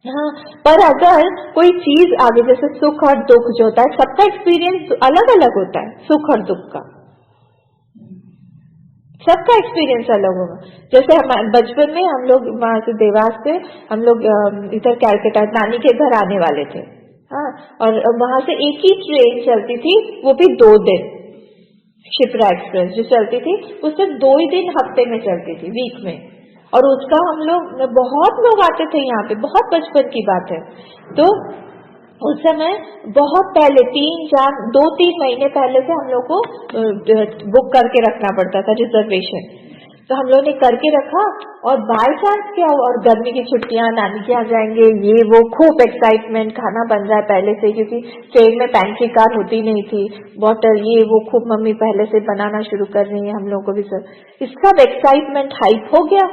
हाँ, पर अगर कोई चीज आगे, जैसे सुख और दुख जो होता है, सबका एक्सपीरियंस अलग अलग होता है। सुख और दुख का सबका एक्सपीरियंस अलग होगा। जैसे हम बचपन में हम लोग वहां से देवास से हम लोग इधर कैलकाटा नानी के घर आने वाले थे, हाँ, और वहां से एक ही ट्रेन चलती थी, वो भी 2 दिन, शिप्रा एक्सप्रेस जो चलती थी, वो सिर्फ 2 ही दिन हफ्ते में चलती थी, वीक में। और उसका हम लोग बहुत लोग आते थे यहाँ पे, बहुत बचपन की बात है। तो उस समय बहुत पहले 2-3 महीने पहले से हम लोग को बुक करके रखना पड़ता था, रिजर्वेशन। तो हम लोग ने करके रखा, और बाय चांस क्या हुआ, और गर्मी की छुट्टियां, नानी के यहाँ जाएंगे, ये वो, खूब एक्साइटमेंट, खाना बन रहा है पहले से, क्योंकि ट्रेन में पैंट्री कार होती नहीं थी, बॉटल ये वो खूब मम्मी पहले से बनाना शुरू कर रही है, हम लोग को भी सब इसका एक्साइटमेंट हाइप हो गया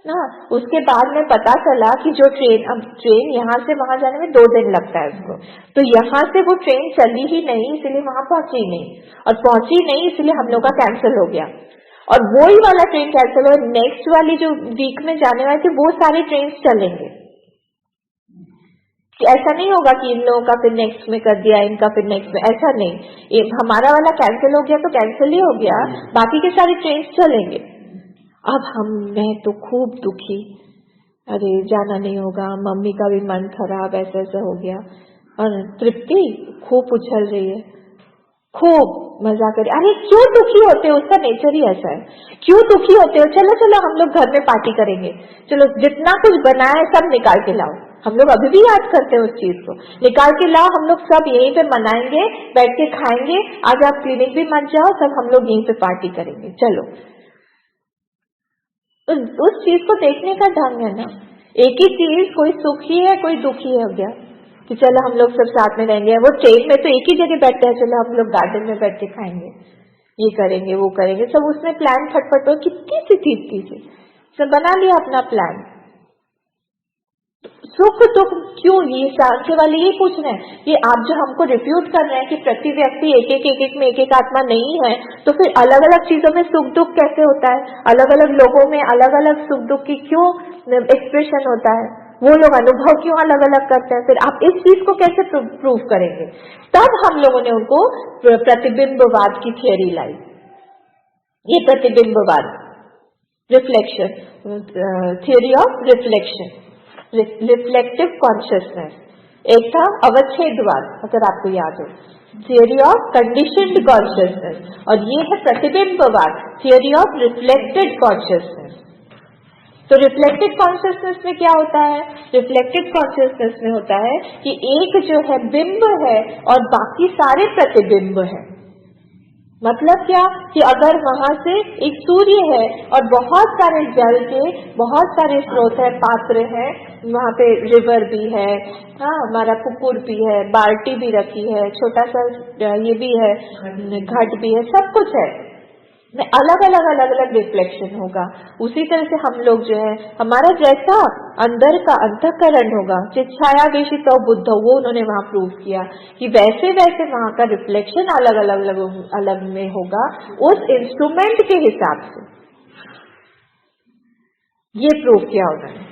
ना। उसके बाद में पता चला कि जो ट्रेन यहाँ से वहां जाने में 2 दिन लगता है उसको, तो यहाँ से वो ट्रेन चली ही नहीं, इसलिए वहां पहुंची नहीं, और पहुंची नहीं इसलिए हम लोग का कैंसिल हो गया, और वो ही वाला ट्रेन कैंसिल हो। नेक्स्ट वाली जो वीक में जाने वाली थी, वो सारी ट्रेन चलेंगे। ऐसा नहीं होगा कि इन लोगों का फिर नेक्स्ट में कर दिया, इनका फिर नेक्स्ट में, ऐसा नहीं। हमारा वाला कैंसिल हो गया तो कैंसिल ही हो गया, बाकी के सारी ट्रेन चलेंगे। अब मैं तो खूब दुखी, अरे जाना नहीं होगा, मम्मी का भी मन खराब, ऐसा हो गया। और तृप्ति खूब उछल रही है, खूब मजा कर, अरे क्यों दुखी होते हो, उसका नेचर ही ऐसा है, क्यों दुखी होते हो, चलो हम लोग घर में पार्टी करेंगे, चलो जितना कुछ बनाया है सब निकाल के लाओ, हम लोग अभी भी याद करते हैं उस चीज को। निकाल के ला, हम लोग सब यहीं पे मनाएंगे, बैठ के खाएंगे, आज आप क्लिनिक भी मत जाओ, सब हम लोग यहीं पे पार्टी करेंगे, चलो। तो उस चीज को देखने का ढंग है ना। एक ही चीज, कोई सुखी है कोई दुखी हो गया कि चलो हम लोग सब साथ में रहेंगे। वो ट्रेन में तो एक ही जगह बैठते हैं, चलो हम लोग गार्डन में बैठ के खाएंगे, ये करेंगे वो करेंगे, सब उसने प्लान फटफट हो, कितनी सी चीज सब बना लिया अपना प्लान। सुख दुख क्यों, ये सांख्य वाले ये पूछ रहे हैं, ये आप जो हमको रिफ्यूट कर रहे हैं कि प्रति व्यक्ति एक में एक आत्मा नहीं है, तो फिर अलग अलग चीजों में सुख दुख कैसे होता है, अलग अलग लोगों में अलग अलग सुख दुख की क्यों एक्सप्रेशन होता है, वो लोग अनुभव क्यों अलग अलग करते हैं, फिर आप इस चीज को कैसे प्रूव करेंगे। तब हम लोगों ने उनको प्रतिबिंबवाद की थियोरी लाई। ये प्रतिबिंबवाद, reflection, theory of reflection, reflective consciousness. एक था अवच्छेदवाद, अगर आपको याद हो, थियोरी ऑफ कंडीशनड कॉन्शियसनेस, और ये है प्रतिबिंबवाद, थियोरी ऑफ रिफ्लेक्टेड कॉन्शियसनेस। तो रिफ्लेक्टेड कॉन्शियसनेस में क्या होता है, रिफ्लेक्टेड कॉन्शियसनेस में होता है कि एक जो है बिंब है और बाकी सारे प्रतिबिंब है। मतलब क्या कि अगर वहां से एक सूर्य है और बहुत सारे जल के बहुत सारे स्रोत है, पात्र है, वहां पे रिवर भी है, हाँ हमारा कुकुर भी है, बाल्टी भी रखी है, छोटा सा ये भी है, घट भी है, सब कुछ है, अलग अलग रिफ्लेक्शन होगा। उसी तरह से हम लोग जो है, हमारा जैसा अंदर का अंतःकरण होगा, चिच्छाया वेशितो बुद्धो, वो उन्होंने वहां प्रूव किया कि वैसे वैसे वहां का रिफ्लेक्शन अलग में होगा उस इंस्ट्रूमेंट के हिसाब से। ये प्रूव किया उन्होंने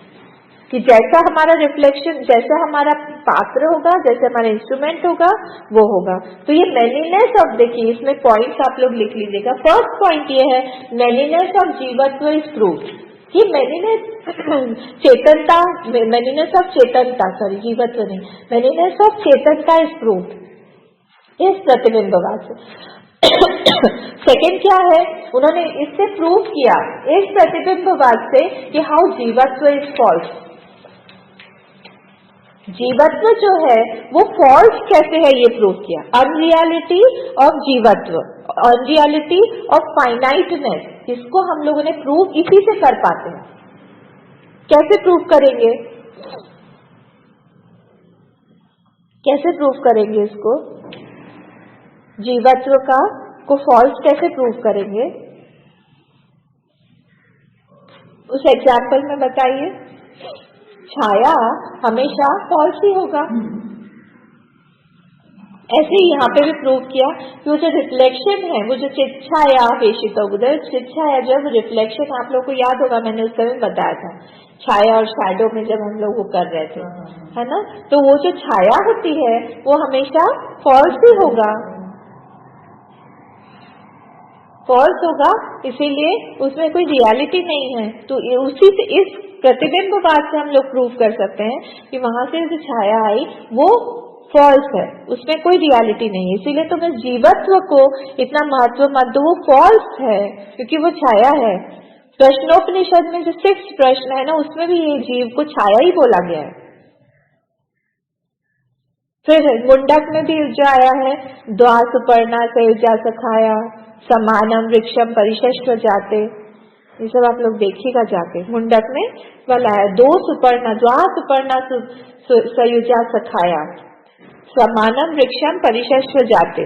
कि जैसा हमारा रिफ्लेक्शन, जैसा हमारा पात्र होगा, जैसे हमारा इंस्ट्रूमेंट होगा, वो होगा। तो ये मैनीनेस ऑफ, देखिए इसमें पॉइंट्स आप लोग लिख लीजिएगा। फर्स्ट पॉइंट ये है, मैनीनेस ऑफ जीवत्व इज प्रूव। ये मैनीनेस चेतनता, मैनीनेस ऑफ चेतनता, सॉरी जीवत्व नहीं, मैनीनेस ऑफ चेतनता इज प्रूव इस प्रतिबिंबवाद से। सेकेंड क्या है, उन्होंने इससे प्रूव किया इस प्रतिबिंबवाद से कि हाउ जीवत्व इज फॉल्स। जीवत्व जो है वो फॉल्स कैसे है, ये प्रूव किया। अनरियलिटी ऑफ जीवत्व, अनरियलिटी ऑफ फाइनाइटनेस, इसको हम लोगों ने प्रूव इसी से कर पाते हैं। कैसे प्रूव करेंगे, कैसे प्रूव करेंगे इसको, जीवत्व का को फॉल्स कैसे प्रूव करेंगे, उस एग्जाम्पल में बताइए। छाया हमेशा फॉल्स ही होगा। ऐसे ही यहाँ पे भी प्रूव किया कि वो जो रिफ्लेक्शन है, वो जो चिच्छाया वेशितो बुद्धो, चिच्छाया जब रिफ्लेक्शन, आप लोग को याद होगा मैंने उस समय बताया था, छाया और शैडो में जब हम लोग वो कर रहे थे, है ना, तो वो जो छाया होती है वो हमेशा फॉल्स ही होगा, फॉल्स होगा, इसीलिए उसमें कोई रियलिटी नहीं है। तो उसी से, इस प्रतिबिंबवाद से हम लोग प्रूव कर सकते हैं कि वहां से जो छाया आई वो फॉल्स है, उसमें कोई रियलिटी नहीं है। इसीलिए तो मैं जीवत्व को इतना महत्व मत दो, वो फॉल्स है क्योंकि वो छाया है। प्रश्नोपनिषद में जो 6 प्रश्न है ना, उसमें भी ये जीव को छाया ही बोला गया है। फिर मुंडक में भी जो आया है, द्वा सुपर्णा सयुजा सखाया समानम वृक्षम परिशस्व जाते, ये सब आप लोग देखिएगा जाके, मुंडक में वाला है, 2 सुपर्णा, द्वा सुपर्णा सयुजा सखाया समानम वृक्षम परिशस्व जाते,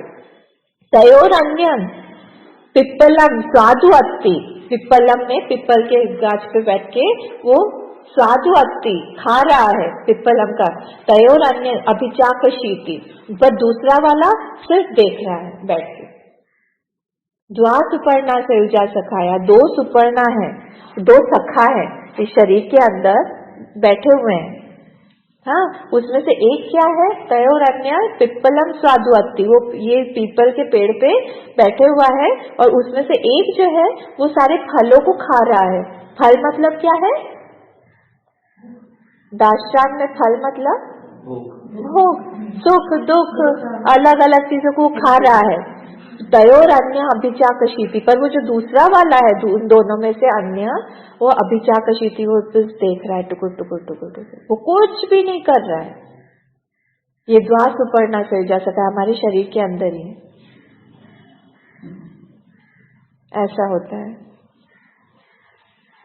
तयोर अन्यम पिप्पलम स्वादु अत्ति, पिप्पलम में पिप्पल के गाछ पे बैठ के वो स्वादु अत्ति खा रहा है पिप्पलम का, तयोर अन्य अभिचाकशीति, पर दूसरा वाला सिर्फ देख रहा है बैठ के। द्वा सुपर्णा सयुजा सखाया, 2 सुपर्णा है, 2 सखा है इस शरीर के अंदर बैठे हुए हैं, हाँ, उसमें से एक क्या है, तयोर अन्य पिप्पलम स्वादु अत्ति, वो ये पीपल के पेड़ पे बैठे हुआ है और उसमें से एक जो है वो सारे फलों को खा रहा है। फल मतलब क्या है, दार्शनिक में फल मतलब भोग, सुख दुख, अलग अलग चीजों को खा रहा है। तयोर अन्य अभिचाकशीति, पर वो जो दूसरा वाला है दोनों में से अन्य, वो अभिचाकशीति, वो बस देख रहा है टुकुर टुकुर टुकुर टुकुर, वो कुछ भी नहीं कर रहा है। ये द्वार सुपर्णा से जा सका हमारे शरीर के अंदर ही ऐसा होता है।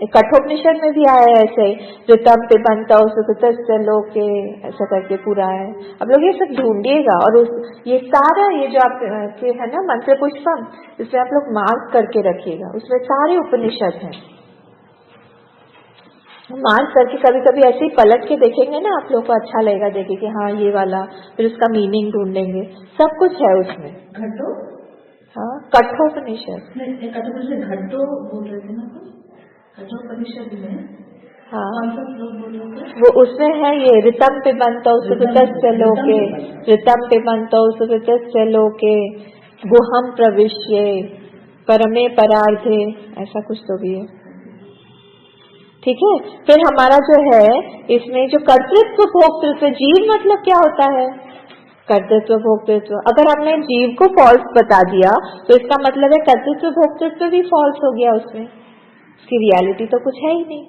कठोपनिषद में भी आया है ऐसे, ऋतम पिबंतौ सुकृतस्य लोके, ऐसा करके पूरा है। अब लोग ये सब ढूंढिएगा, और ये सारा ये जो आप के है ना मंत्र पुष्पम, इसमें आप लोग मार्क करके रखिएगा, उसमें सारे उपनिषद हैं। मार्क करके कभी कभी ऐसे ही पलट के देखेंगे ना, आप लोग को अच्छा लगेगा देखे कि हाँ ये वाला, फिर उसका मीनिंग ढूंढेंगे, सब कुछ है उसमें। घटो, हाँ कठोपनिषद, कठोपनिषद घटो बोल रहे थे ना, कठोपनिषद में हाँ बोल रहे थे वो उसमें है ये ऋतम पिबंतौ सुकृतस्य लोके, ऋतम पिबंतौ सुकृतस्य लोके गुहम प्रविश्ये परमे परार्थे, ऐसा कुछ तो भी है। ठीक है, फिर हमारा जो है इसमें जो कर्तृत्व भोक्तृत्व, जीव मतलब क्या होता है, कर्तृत्व भोक्तृत्व। अगर हमने जीव को फॉल्स बता दिया तो इसका मतलब है कर्तृत्व भोक्तृत्व भी फॉल्स हो गया, उसमें उसकी रियलिटी तो कुछ है ही नहीं।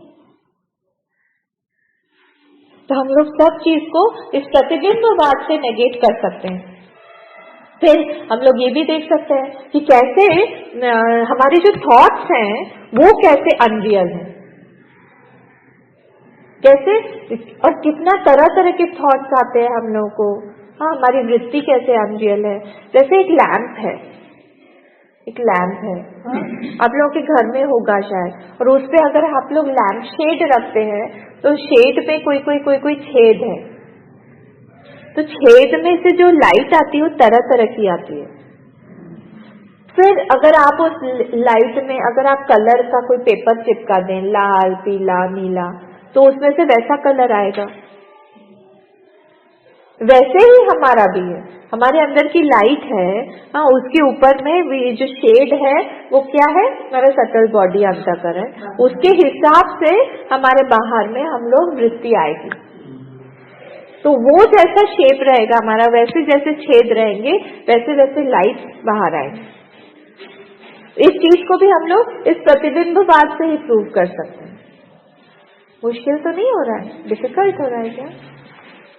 तो हम लोग सब चीज को इस प्रतिबिंबवाद से नेगेट कर सकते हैं। फिर हम लोग ये भी देख सकते हैं कि कैसे हमारे जो थॉट्स हैं वो कैसे अनरियल हैं, कैसे और कितना तरह तरह के थॉट्स आते हैं हम लोगों को। हाँ, हमारी वृत्ति कैसे अनरियल है। जैसे एक लैंप है, एक लैंप है, आप लोगों के घर में होगा शायद, और उस पे अगर आप लोग लैंप शेड रखते हैं तो शेड पे कोई छेद है, तो छेद में से जो लाइट आती है वो तरह तरह की आती है। फिर अगर आप उस लाइट में अगर आप कलर का कोई पेपर चिपका दें, लाल पीला नीला, तो उसमें से वैसा कलर आएगा। वैसे ही हमारा भी है, हमारे अंदर की लाइट है, हाँ, उसके ऊपर में जो शेड है वो क्या है, हमारा सटल बॉडी अंतःकरण, उसके हिसाब से हमारे बाहर में हम लोग वृत्ति आएगी। तो वो जैसा शेप रहेगा हमारा, वैसे जैसे छेद रहेंगे वैसे वैसे लाइट बाहर आएगी। इस चीज को भी हम लोग इस प्रतिबिंबवाद से ही प्रूव कर सकते हैं। मुश्किल तो नहीं हो रहा है, डिफिकल्ट हो रहा है क्या?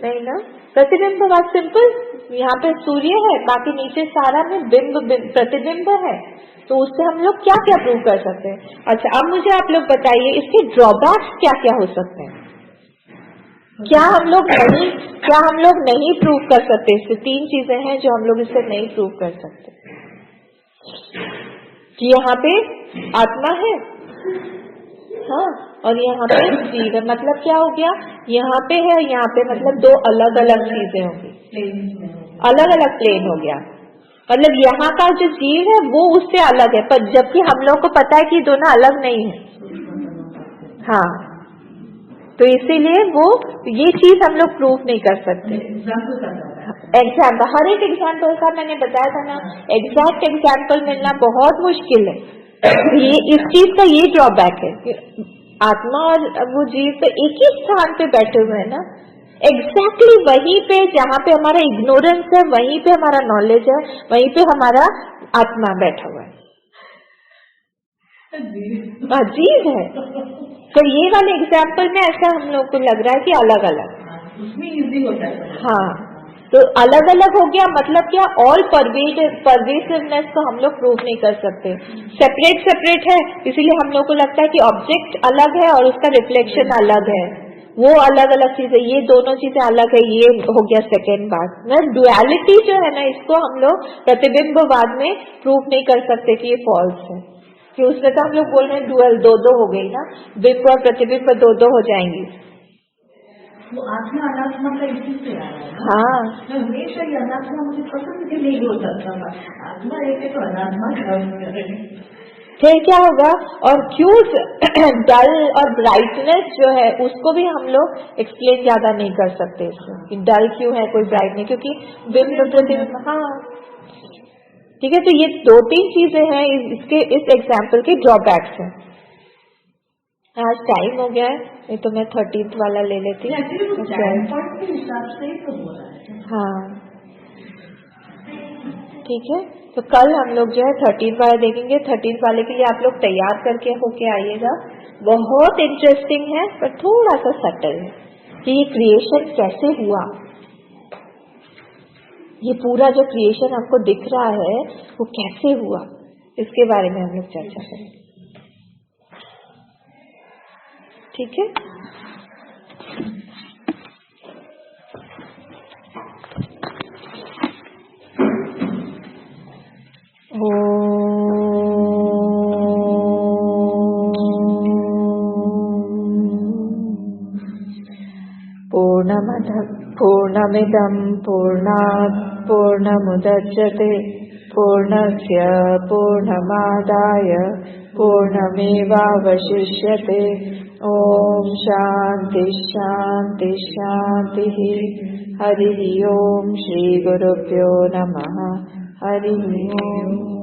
नहीं ना, प्रतिबिंबवाद सिंपल। यहाँ पे सूर्य है, बाकी नीचे सारा में बिंब प्रतिबिंब है, तो उससे हम लोग क्या क्या प्रूव कर सकते हैं। अच्छा, अब मुझे आप लोग बताइए इसके ड्रॉबैक्स क्या क्या हो सकते हैं। क्या हम लोग नहीं प्रूव कर सकते। इससे 3 चीजें हैं जो हम लोग इससे नहीं प्रूव कर सकते। कि यहाँ पे आत्मा है, हाँ, और यहाँ पे जीव है। मतलब क्या हो गया, यहाँ पे है, यहाँ पे मतलब 2 अलग अलग चीजें होंगी, अलग अलग प्लेन हो गया। मतलब यहाँ का जो जीव है वो उससे अलग है, पर जबकि हम लोग को पता है कि दोनों अलग नहीं है। हाँ, तो इसीलिए वो ये चीज हम लोग प्रूफ नहीं कर सकते। एग्जाम्पल, हर एक एग्जाम्पल का मैंने बताया था ना, एग्जैक्ट एग्जाम्पल मिलना बहुत मुश्किल है। ये इस चीज का ये ड्रॉबैक है कि आत्मा और वो जीव तो एक ही स्थान पे बैठे हुए हैं ना, एग्जैक्टली वहीं पे जहाँ पे हमारा इग्नोरेंस है, वहीं पे हमारा नॉलेज है, वहीं पे हमारा आत्मा बैठा हुआ है, अजीब है। तो ये वाले एग्जाम्पल में ऐसा हम लोग को लग रहा है कि अलग अलग उसमें इजी होता है। हाँ, तो अलग अलग हो गया, मतलब क्या, ऑल परवेसिवनेस को हम लोग प्रूव नहीं कर सकते। सेपरेट सेपरेट है, इसीलिए हम लोग को लगता है कि ऑब्जेक्ट अलग है और उसका रिफ्लेक्शन अलग है, वो अलग अलग चीजें, ये दोनों चीजें अलग है। ये हो गया सेकेंड बात ना, डुअलिटी जो है ना, इसको हम लोग प्रतिबिंबवाद में प्रूव नहीं कर सकते कि ये फॉल्स है। कि उसमें तो हम लोग बोल रहे हैं डुअल, 2 हो गई ना, बिंब और प्रतिबिंब 2 हो जाएंगी। वो आत्मा अनात्मा का इसी से आ रहा है। हाँ, मैं हमेशा ये अनात्मा मुझे पसंद ही नहीं हो सकता था, आत्मा एक है तो अनात्मा फिर क्या होगा, और क्यों डल और ब्राइटनेस जो है उसको भी हम लोग एक्सप्लेन ज्यादा नहीं कर सकते इसको, कि डल क्यों है, कोई ब्राइट नहीं, क्योंकि बिंब प्रतिबिंब। हाँ ठीक है, तो ये 2-3 चीजें हैं इसके, इस एग्जाम्पल के ड्रॉबैक्स हैं। आज टाइम हो गया है, नहीं तो मैं 13th वाला ले लेती। हिसाब से ही तो हो रहा है। हाँ ठीक है, तो कल हम लोग जो है 13 वाला देखेंगे। 13 वाले के लिए आप लोग तैयार करके होके आइएगा। बहुत इंटरेस्टिंग है पर थोड़ा सा सटल है कि ये क्रिएशन कैसे हुआ। ये पूरा जो क्रिएशन हमको दिख रहा है वो कैसे हुआ, इसके बारे में हम लोग चर्चा करेंगे। ठीक है, पूर्णमिदं पूर्णात् पूर्णमुदच्यते पूर्णस्य पूर्णमादाय पूर्णमेवावशिष्यते। ओम शांति शांति शांति। हरि ओम। श्री गुरुभ्यो नमः। हरि ओम।